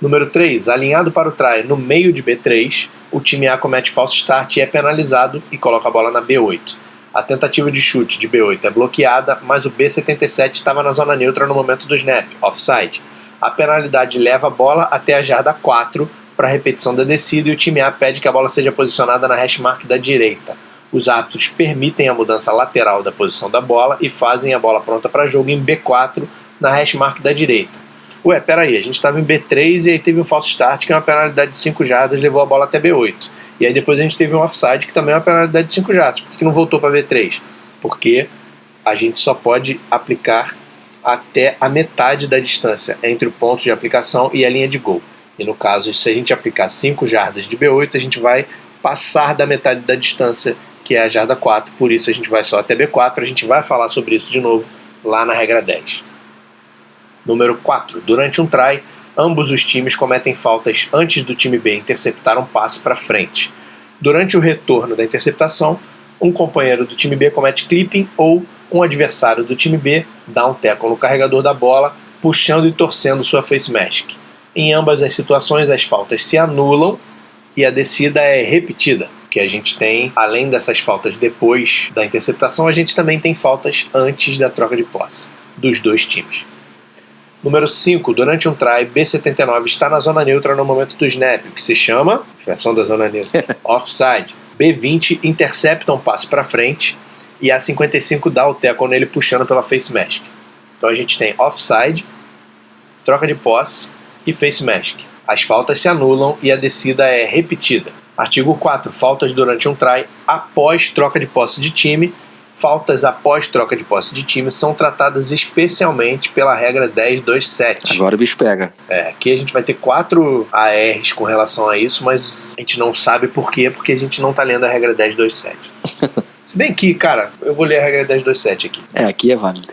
Número 3. Alinhado para o try no meio de B3, o time A comete false start e é penalizado e coloca a bola na B8. A tentativa de chute de B8 é bloqueada, mas o B77 estava na zona neutra no momento do snap, offside. A penalidade leva a bola até a jarda 4 para a repetição da descida e o time A pede que a bola seja posicionada na hash mark da direita. Os árbitros permitem a mudança lateral da posição da bola e fazem a bola pronta para jogo em B4 na hash mark da direita. Ué, peraí, a gente estava em B3 e aí teve um false start, que é uma penalidade de 5 jardas, levou a bola até B8. E aí depois a gente teve um offside, que também é uma penalidade de 5 jardas. Por que não voltou para B3? Porque a gente só pode aplicar até a metade da distância entre o ponto de aplicação e a linha de gol. E no caso, se a gente aplicar 5 jardas de B8, a gente vai passar da metade da distância, que é a jarda 4, por isso a gente vai só até B4, a gente vai falar sobre isso de novo lá na regra 10. Número 4. Durante um try, ambos os times cometem faltas antes do time B interceptar um passe para frente. Durante o retorno da interceptação, um companheiro do time B comete clipping ou um adversário do time B dá um tackle no carregador da bola, puxando e torcendo sua face mask. Em ambas as situações, as faltas se anulam e a descida é repetida. Que a gente tem, além dessas faltas depois da interceptação, a gente também tem faltas antes da troca de posse dos dois times. Número 5. Durante um try, B79 está na zona neutra no momento do snap, que se chama, fração da zona neutra, offside. B20 intercepta um passe para frente e a 55 dá o tackle nele puxando pela face mask. Então a gente tem offside, troca de posse e face mask. As faltas se anulam e a descida é repetida. Artigo 4. Faltas durante um try após troca de posse de time. Faltas após troca de posse de time são tratadas especialmente pela regra 10.2.7. Agora o bicho pega. Aqui a gente vai ter 4 ARs com relação a isso, mas a gente não sabe por quê, porque a gente não tá lendo a regra 10.2.7. Se bem que, cara, eu vou ler a regra 10.2.7 aqui. Aqui é válido.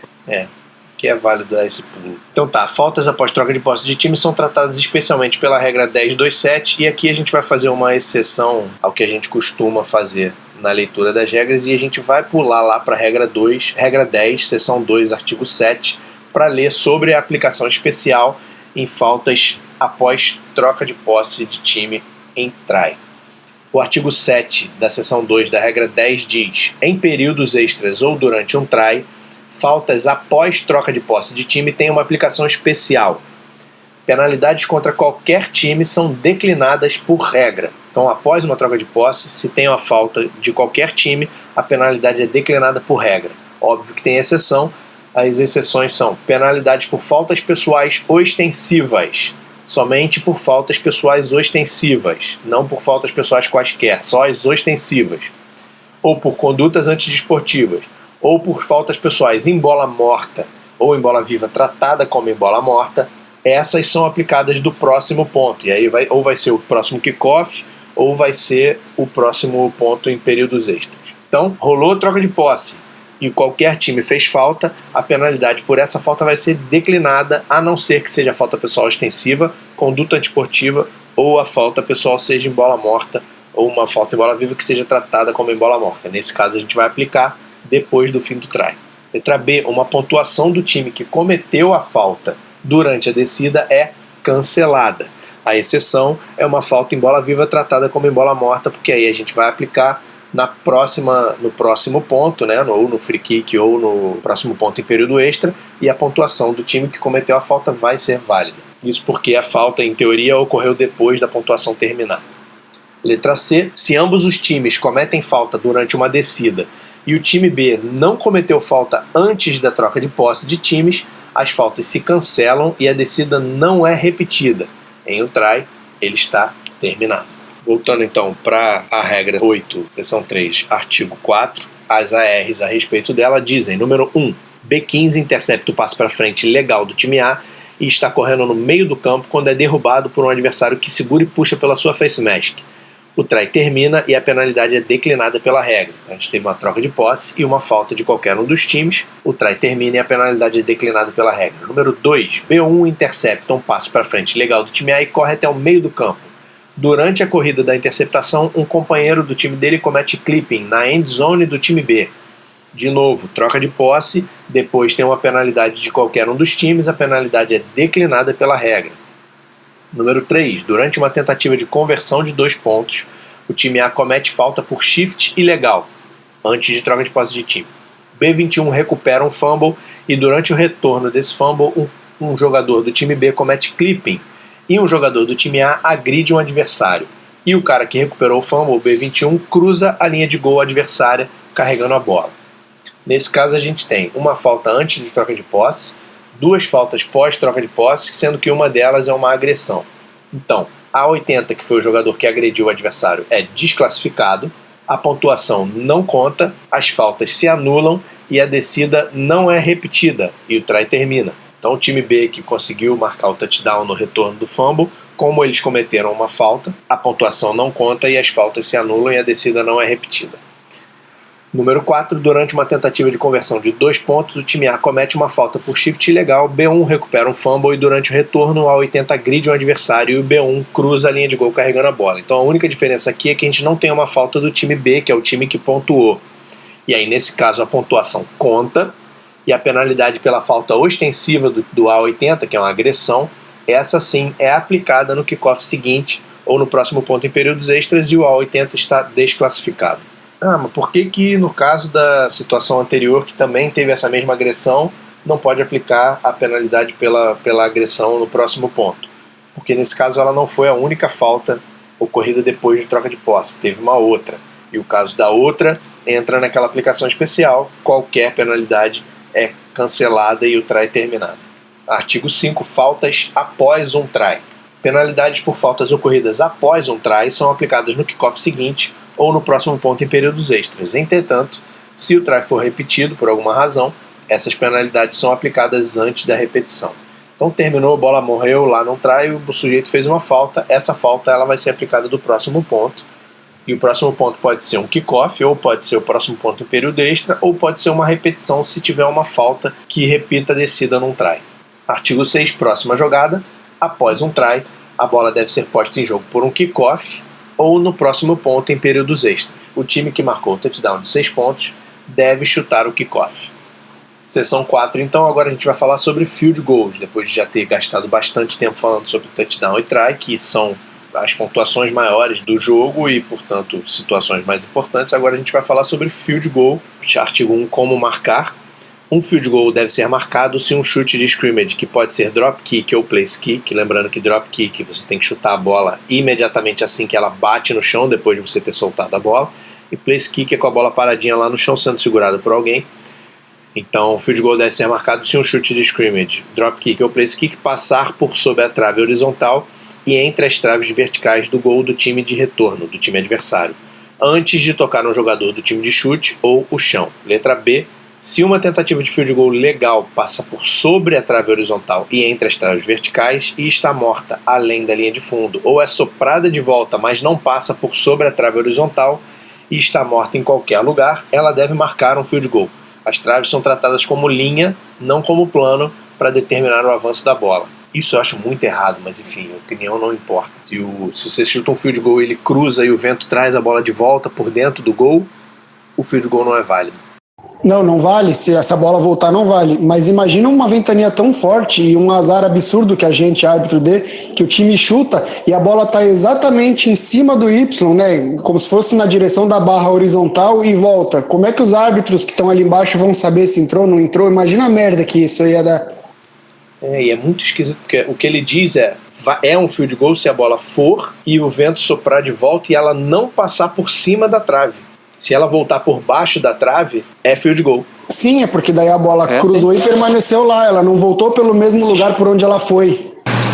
Que é válido dar esse pulo. Então tá, faltas após troca de posse de time são tratadas especialmente pela regra 10.2.7 e aqui a gente vai fazer uma exceção ao que a gente costuma fazer na leitura das regras e a gente vai pular lá para a regra 2, regra 10, seção 2, artigo 7, para ler sobre a aplicação especial em faltas após troca de posse de time em try. O artigo 7 da seção 2 da regra 10 diz: em períodos extras ou durante um try, faltas após troca de posse de time têm uma aplicação especial. Penalidades contra qualquer time são declinadas por regra. Então, após uma troca de posse, se tem uma falta de qualquer time, a penalidade é declinada por regra. Óbvio que tem exceção. As exceções são penalidades por faltas pessoais ostensivas. Somente por faltas pessoais ostensivas. Não por faltas pessoais quaisquer, só as ostensivas. Ou por condutas antidesportivas. Ou por faltas pessoais em bola morta ou em bola viva tratada como em bola morta, essas são aplicadas do próximo ponto. E aí vai ser o próximo kickoff ou vai ser o próximo ponto em períodos extras. Então, rolou troca de posse e qualquer time fez falta, a penalidade por essa falta vai ser declinada, a não ser que seja falta pessoal extensiva, conduta antidesportiva ou a falta pessoal seja em bola morta ou uma falta em bola viva que seja tratada como em bola morta. Nesse caso, a gente vai aplicar depois do fim do try. Letra B. Uma pontuação do time que cometeu a falta durante a descida é cancelada. A exceção é uma falta em bola viva tratada como em bola morta, porque aí a gente vai aplicar no próximo ponto, né, ou no free kick ou no próximo ponto em período extra, e a pontuação do time que cometeu a falta vai ser válida. Isso porque a falta, em teoria, ocorreu depois da pontuação terminar. Letra C. Se ambos os times cometem falta durante uma descida e o time B não cometeu falta antes da troca de posse de times, as faltas se cancelam e a descida não é repetida. Em um try, ele está terminado. Voltando então para a regra 8, seção 3, artigo 4, as ARs a respeito dela dizem: número 1, B15 intercepta o passe para frente legal do time A e está correndo no meio do campo quando é derrubado por um adversário que segura e puxa pela sua face mask. O try termina e a penalidade é declinada pela regra. A gente teve uma troca de posse e uma falta de qualquer um dos times. O try termina e a penalidade é declinada pela regra. Número 2. B1 intercepta um passe para frente legal do time A e corre até o meio do campo. Durante a corrida da interceptação, um companheiro do time dele comete clipping na end zone do time B. De novo, troca de posse, depois tem uma penalidade de qualquer um dos times, a penalidade é declinada pela regra. Número 3. Durante uma tentativa de conversão de 2 pontos, o time A comete falta por shift ilegal, antes de troca de posse de time. B21 recupera um fumble e durante o retorno desse fumble, um jogador do time B comete clipping e um jogador do time A agride um adversário. E o cara que recuperou o fumble, o B21, cruza a linha de gol adversária carregando a bola. Nesse caso a gente tem uma falta antes de troca de posse, 2 faltas pós-troca de posse, sendo que uma delas é uma agressão. Então, a 80, que foi o jogador que agrediu o adversário, é desclassificado, a pontuação não conta, as faltas se anulam e a descida não é repetida e o try termina. Então o time B que conseguiu marcar o touchdown no retorno do fumble, como eles cometeram uma falta, a pontuação não conta e as faltas se anulam e a descida não é repetida. Número 4, durante uma tentativa de conversão de 2 pontos, o time A comete uma falta por shift ilegal, B1 recupera um fumble e durante o retorno o A80 agride um adversário e o B1 cruza a linha de gol carregando a bola. Então a única diferença aqui é que a gente não tem uma falta do time B, que é o time que pontuou. E aí nesse caso a pontuação conta e a penalidade pela falta ostensiva do A80, que é uma agressão, essa sim é aplicada no kickoff seguinte ou no próximo ponto em períodos extras e o A80 está desclassificado. Mas por que no caso da situação anterior, que também teve essa mesma agressão, não pode aplicar a penalidade pela agressão no próximo ponto? Porque nesse caso ela não foi a única falta ocorrida depois de troca de posse, teve uma outra. E o caso da outra entra naquela aplicação especial, qualquer penalidade é cancelada e o try é terminado. Artigo 5. Faltas após um try. Penalidades por faltas ocorridas após um try são aplicadas no kickoff seguinte ou no próximo ponto em períodos extras. Entretanto, se o try for repetido por alguma razão, essas penalidades são aplicadas antes da repetição. Então terminou, a bola morreu lá no try, o sujeito fez uma falta, essa falta ela vai ser aplicada do próximo ponto. E o próximo ponto pode ser um kickoff, ou pode ser o próximo ponto em período extra, ou pode ser uma repetição se tiver uma falta que repita a descida num try. Artigo 6. Próxima jogada. Após um try, a bola deve ser posta em jogo por um kickoff ou no próximo ponto em períodos extras. O time que marcou o touchdown de 6 pontos deve chutar o kickoff. Seção 4, então, agora a gente vai falar sobre field goals, depois de já ter gastado bastante tempo falando sobre touchdown e try, que são as pontuações maiores do jogo e, portanto, situações mais importantes. Agora a gente vai falar sobre field goal, artigo 1, como marcar. Um field goal deve ser marcado se um chute de scrimmage, que pode ser drop kick ou place kick, lembrando que drop kick você tem que chutar a bola imediatamente assim que ela bate no chão, depois de você ter soltado a bola, e place kick é com a bola paradinha lá no chão sendo segurada por alguém. Então o field goal deve ser marcado se um chute de scrimmage, drop kick ou place kick passar por sobre a trave horizontal e entre as traves verticais do gol do time de retorno, do time adversário, antes de tocar no jogador do time de chute ou o chão. Letra B. Se uma tentativa de field goal legal passa por sobre a trave horizontal e entre as traves verticais e está morta além da linha de fundo, ou é soprada de volta, mas não passa por sobre a trave horizontal e está morta em qualquer lugar, ela deve marcar um field goal. As traves são tratadas como linha, não como plano, para determinar o avanço da bola. Isso eu acho muito errado, mas enfim, a opinião não importa. Se você chuta um field goal e ele cruza e o vento traz a bola de volta por dentro do gol, o field goal não é válido. Não vale, se essa bola voltar não vale, mas imagina uma ventania tão forte e um azar absurdo que a gente, árbitro, dê, que o time chuta e a bola tá exatamente em cima do Y, né, como se fosse na direção da barra horizontal e volta. Como é que os árbitros que estão ali embaixo vão saber se entrou ou não entrou? Imagina a merda que isso ia dar. E é muito esquisito, porque o que ele diz é um field goal se a bola for e o vento soprar de volta e ela não passar por cima da trave. Se ela voltar por baixo da trave, é field goal. Sim, é porque daí a bola cruzou e permaneceu lá. Ela não voltou pelo mesmo lugar por onde ela foi.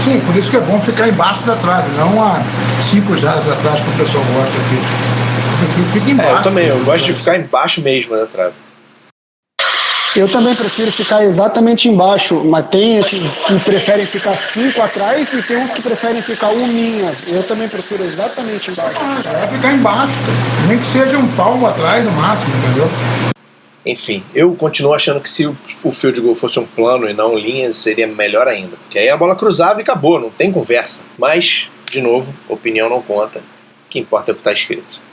Sim, por isso que é bom ficar embaixo da trave, não a 5 jardas atrás que o pessoal gosta aqui. Eu prefiro ficar embaixo. Eu também, eu gosto de ficar embaixo mesmo da trave. Eu também prefiro ficar exatamente embaixo, mas tem esses que preferem ficar 5 atrás e tem uns que preferem ficar 1 linha. Eu também prefiro exatamente embaixo. Vai ficar embaixo, nem que seja um palmo atrás no máximo, entendeu? Enfim, eu continuo achando que se o field goal fosse um plano e não linhas, seria melhor ainda. Porque aí a bola cruzava e acabou, não tem conversa. Mas, de novo, opinião não conta. O que importa é o que está escrito.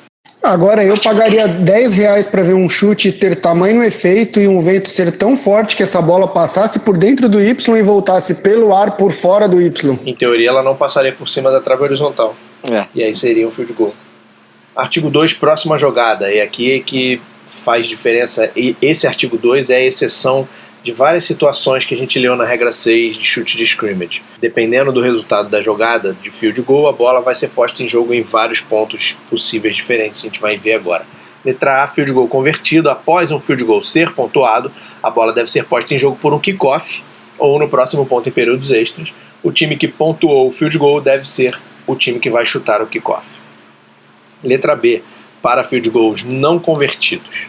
Agora eu pagaria R$10 para ver um chute ter tamanho efeito e um vento ser tão forte que essa bola passasse por dentro do Y e voltasse pelo ar por fora do Y. Em teoria ela não passaria por cima da trave horizontal. E aí seria um field goal. Artigo 2, próxima jogada. E aqui é que faz diferença. E esse artigo 2 é a exceção de várias situações que a gente leu na regra 6 de chute de scrimmage. Dependendo do resultado da jogada de field goal, a bola vai ser posta em jogo em vários pontos possíveis diferentes, a gente vai ver agora. Letra A, field goal convertido. Após um field goal ser pontuado, a bola deve ser posta em jogo por um kickoff ou no próximo ponto em períodos extras. O time que pontuou o field goal deve ser o time que vai chutar o kickoff. Letra B, para field goals não convertidos.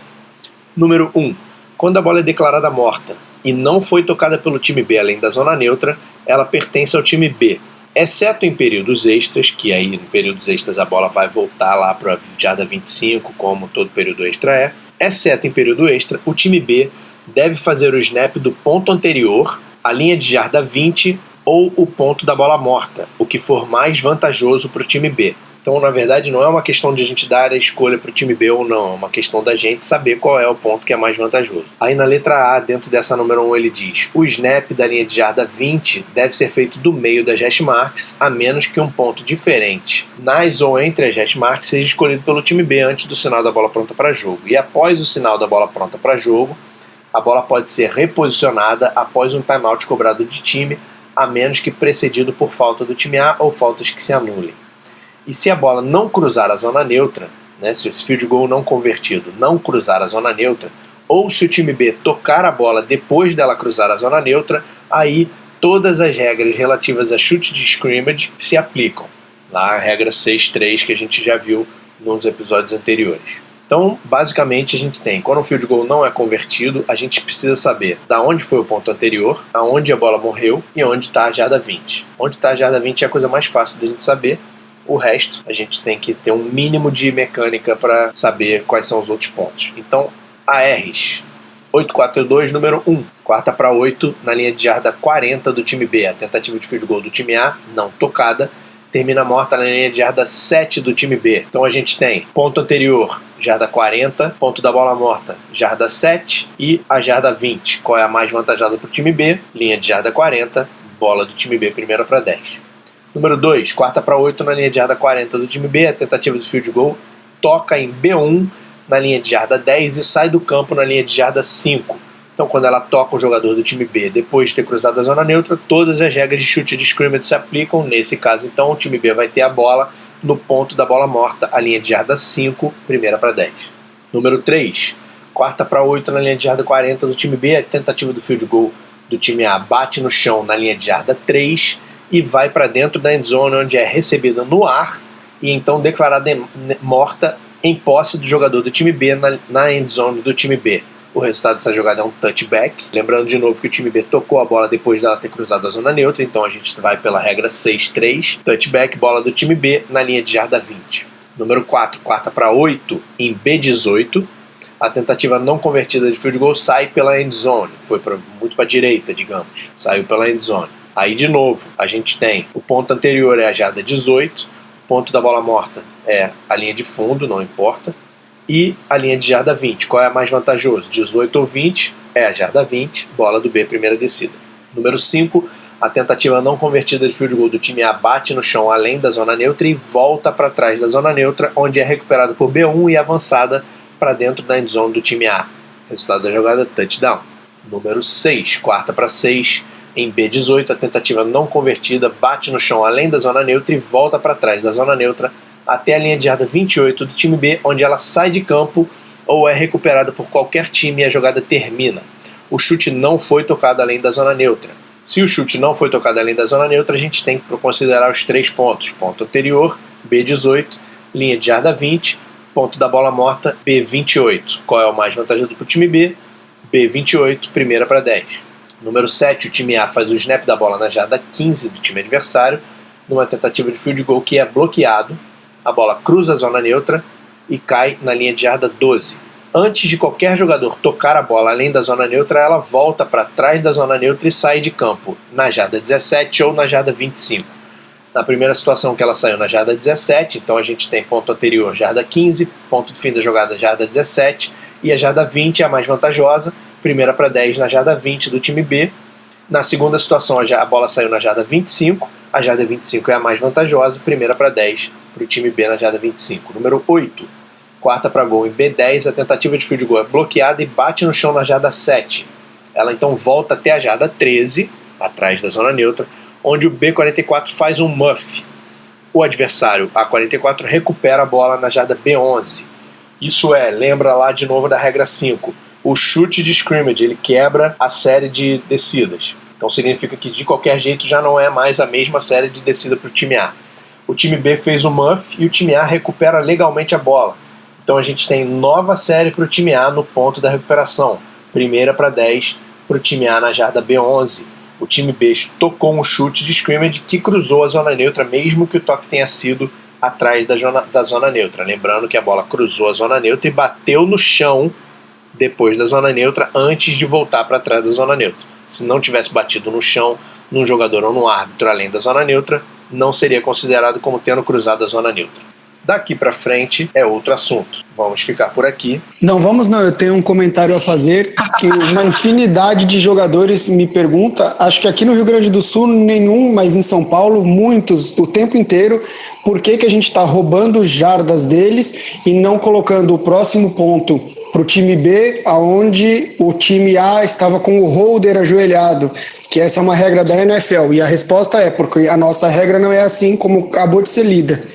Número 1. Quando a bola é declarada morta e não foi tocada pelo time B além da zona neutra, ela pertence ao time B, exceto em períodos extras, que aí em períodos extras a bola vai voltar lá para a jarda 25, como todo período extra é. Exceto em período extra, o time B deve fazer o snap do ponto anterior, a linha de jarda 20 ou o ponto da bola morta, o que for mais vantajoso para o time B. Então, na verdade, não é uma questão de a gente dar a escolha para o time B ou não, é uma questão da gente saber qual é o ponto que é mais vantajoso. Aí na letra A, dentro dessa número 1, ele diz: o snap da linha de jarda 20 deve ser feito do meio das hash marks, a menos que um ponto diferente nas ou entre as hash marks seja escolhido pelo time B antes do sinal da bola pronta para jogo. E após o sinal da bola pronta para jogo, a bola pode ser reposicionada após um timeout cobrado de time, a menos que precedido por falta do time A ou faltas que se anulem. E se a bola não cruzar a zona neutra, né, se esse field goal não convertido não cruzar a zona neutra, ou se o time B tocar a bola depois dela cruzar a zona neutra, aí todas as regras relativas a chute de scrimmage se aplicam. Lá a regra 6.3 que a gente já viu nos episódios anteriores. Então, basicamente, a gente tem, quando o field goal não é convertido, a gente precisa saber da onde foi o ponto anterior, aonde a bola morreu e onde está a jarda 20. Onde está a jarda 20 é a coisa mais fácil da gente saber. O resto, a gente tem que ter um mínimo de mecânica para saber quais são os outros pontos. Então, ARs 8-4-2, número 1, quarta para 8, na linha de jarda 40 do time B. A tentativa de field goal do time A, não tocada, termina morta na linha de jarda 7 do time B. Então a gente tem ponto anterior, jarda 40, ponto da bola morta, jarda 7 e a jarda 20. Qual é a mais vantajosa para o time B? Linha de jarda 40, bola do time B, primeira para 10. Número 2, quarta para 8 na linha de jarda 40 do time B, a tentativa de field goal toca em B1 na linha de jarda 10 e sai do campo na linha de jarda 5. Então quando ela toca o jogador do time B depois de ter cruzado a zona neutra, todas as regras de chute de scrimmage se aplicam. Nesse caso então o time B vai ter a bola no ponto da bola morta, a linha de jarda 5, primeira para 10. Número 3, quarta para 8 na linha de jarda 40 do time B, a tentativa do field goal do time A bate no chão na linha de jarda 3 e vai para dentro da endzone, onde é recebida no ar e então declarada morta em posse do jogador do time B na endzone do time B. O resultado dessa jogada é um touchback. Lembrando de novo que o time B tocou a bola depois dela ter cruzado a zona neutra, então a gente vai pela regra 6-3. Touchback, bola do time B na linha de jarda 20. Número 4, quarta para 8 em B18. A tentativa não convertida de field goal sai pela endzone. Foi muito para a direita, digamos. Saiu pela endzone. Aí de novo, a gente tem o ponto anterior é a jarda 18, o ponto da bola morta é a linha de fundo, não importa, e a linha de jarda 20. Qual é a mais vantajosa? 18 ou 20 é a jarda 20, bola do B, primeira descida. Número 5, a tentativa não convertida de field goal do time A bate no chão além da zona neutra e volta para trás da zona neutra, onde é recuperada por B1 e avançada para dentro da endzone do time A. Resultado da jogada, touchdown. Número 6, quarta para 6, em B18, a tentativa não convertida bate no chão além da zona neutra e volta para trás da zona neutra até a linha de jarda 28 do time B, onde ela sai de campo ou é recuperada por qualquer time e a jogada termina. O chute não foi tocado além da zona neutra. Se o chute não foi tocado além da zona neutra, a gente tem que considerar os 3 pontos. Ponto anterior, B18, linha de jarda 20, ponto da bola morta, B28. Qual é o mais vantajoso para o time B? B28, primeira para 10. Número 7, o time A faz o snap da bola na jarda 15 do time adversário, numa tentativa de field goal que é bloqueado. A bola cruza a zona neutra e cai na linha de jarda 12. Antes de qualquer jogador tocar a bola além da zona neutra, ela volta para trás da zona neutra e sai de campo, na jarda 17 ou na jarda 25. Na primeira situação que ela saiu na jarda 17, então a gente tem ponto anterior, jarda 15, ponto de fim da jogada, jarda 17, e a jarda 20 é a mais vantajosa, primeira para 10 na jarda 20 do time B. Na segunda situação, a bola saiu na jarda 25, a jarda 25 é a mais vantajosa, primeira para 10 para o time B na jarda 25. Número 8, quarta para gol em B10, a tentativa de field goal é bloqueada e bate no chão na jarda 7. Ela então volta até a jarda 13, atrás da zona neutra, onde o B44 faz um muff. O adversário, A44, recupera a bola na jarda B11. Isso lembra lá de novo da regra 5. O chute de scrimmage, ele quebra a série de descidas. Então significa que de qualquer jeito já não é mais a mesma série de descida para o time A. O time B fez o muff e o time A recupera legalmente a bola. Então a gente tem nova série para o time A no ponto da recuperação. primeira para 10 para o time A na jarda B11. O time B tocou um chute de scrimmage que cruzou a zona neutra, mesmo que o toque tenha sido atrás da zona neutra. Lembrando que a bola cruzou a zona neutra e bateu no chão depois da zona neutra, antes de voltar para trás da zona neutra. Se não tivesse batido no chão, num jogador ou num árbitro além da zona neutra, não seria considerado como tendo cruzado a zona neutra. Daqui para frente é outro assunto. Vamos ficar por aqui. Não, eu tenho um comentário a fazer, que uma infinidade de jogadores me pergunta, acho que aqui no Rio Grande do Sul nenhum, mas em São Paulo muitos, o tempo inteiro, por que a gente está roubando jardas deles e não colocando o próximo ponto para o time B, aonde o time A estava com o holder ajoelhado, que essa é uma regra da NFL, e a resposta é porque a nossa regra não é assim como acabou de ser lida.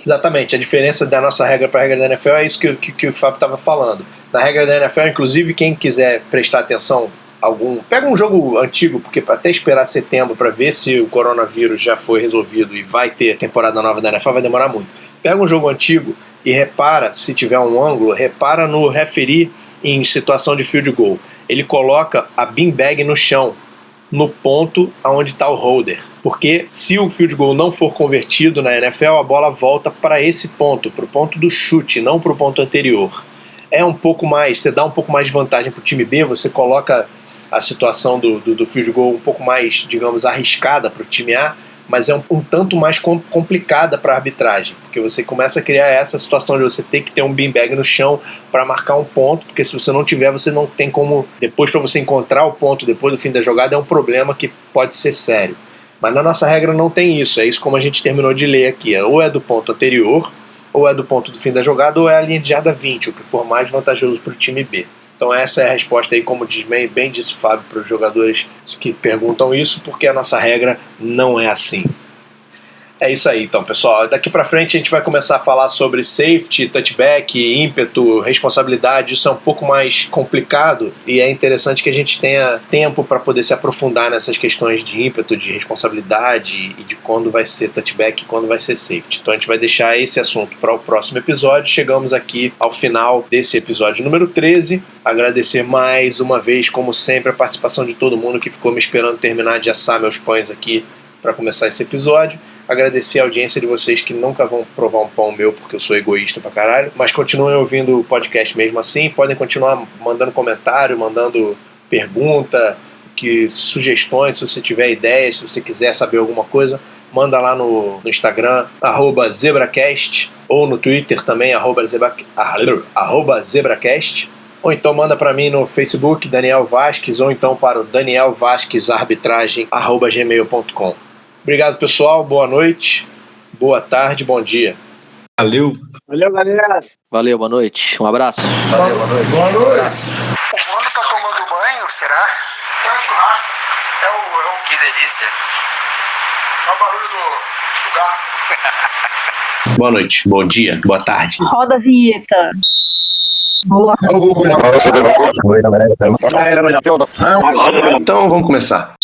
Exatamente, a diferença da nossa regra para a regra da NFL é isso que o Fábio estava falando. Na regra da NFL, inclusive, quem quiser prestar atenção, pega um jogo antigo, porque até esperar setembro para ver se o coronavírus já foi resolvido e vai ter temporada nova da NFL, vai demorar muito. Pega um jogo antigo e repara, se tiver um ângulo, repara no referee em situação de field goal. Ele coloca a beanbag no chão, no ponto onde está o holder. Porque se o field goal não for convertido na NFL, a bola volta para esse ponto, para o ponto do chute, não para o ponto anterior. Você dá um pouco mais de vantagem para o time B, você coloca a situação do field goal um pouco mais, digamos, arriscada para o time A, mas é um tanto mais complicada para a arbitragem, porque você começa a criar essa situação de você ter que ter um beanbag no chão para marcar um ponto, porque se você não tiver, você não tem como, depois para você encontrar o ponto depois do fim da jogada, é um problema que pode ser sério. Mas na nossa regra não tem isso, é isso como a gente terminou de ler aqui, ou é do ponto anterior, ou é do ponto do fim da jogada, ou é a linha de jarda 20, o que for mais vantajoso para o time B. Então essa é a resposta aí, como bem disse o Fábio, para os jogadores que perguntam isso, porque a nossa regra não é assim. É isso aí, então, pessoal. Daqui para frente a gente vai começar a falar sobre safety, touchback, ímpeto, responsabilidade. Isso é um pouco mais complicado e é interessante que a gente tenha tempo para poder se aprofundar nessas questões de ímpeto, de responsabilidade e de quando vai ser touchback e quando vai ser safety. Então a gente vai deixar esse assunto para o próximo episódio. Chegamos aqui ao final desse episódio número 13. Agradecer mais uma vez, como sempre, a participação de todo mundo que ficou me esperando terminar de assar meus pães aqui para começar esse episódio. Agradecer a audiência de vocês que nunca vão provar um pão meu porque eu sou egoísta pra caralho, mas continuem ouvindo o podcast mesmo assim, podem continuar mandando comentário, mandando pergunta, sugestões, se você tiver ideias, se você quiser saber alguma coisa, manda lá no Instagram, @zebracast, ou no Twitter também, @zebracast, ou então manda para mim no Facebook, Daniel Vasques, ou então para o danielvasquesarbitragem@gmail.com. Obrigado, pessoal. Boa noite, boa tarde, bom dia. Valeu. Valeu, galera. Valeu, boa noite. Um abraço. Valeu, boa noite. Boa noite. O mano tá tomando banho, será? É um churrasco. Que delícia. É o barulho do cigarro. Boa noite, bom dia, boa tarde. Roda a vinheta. Boa. Então vamos começar.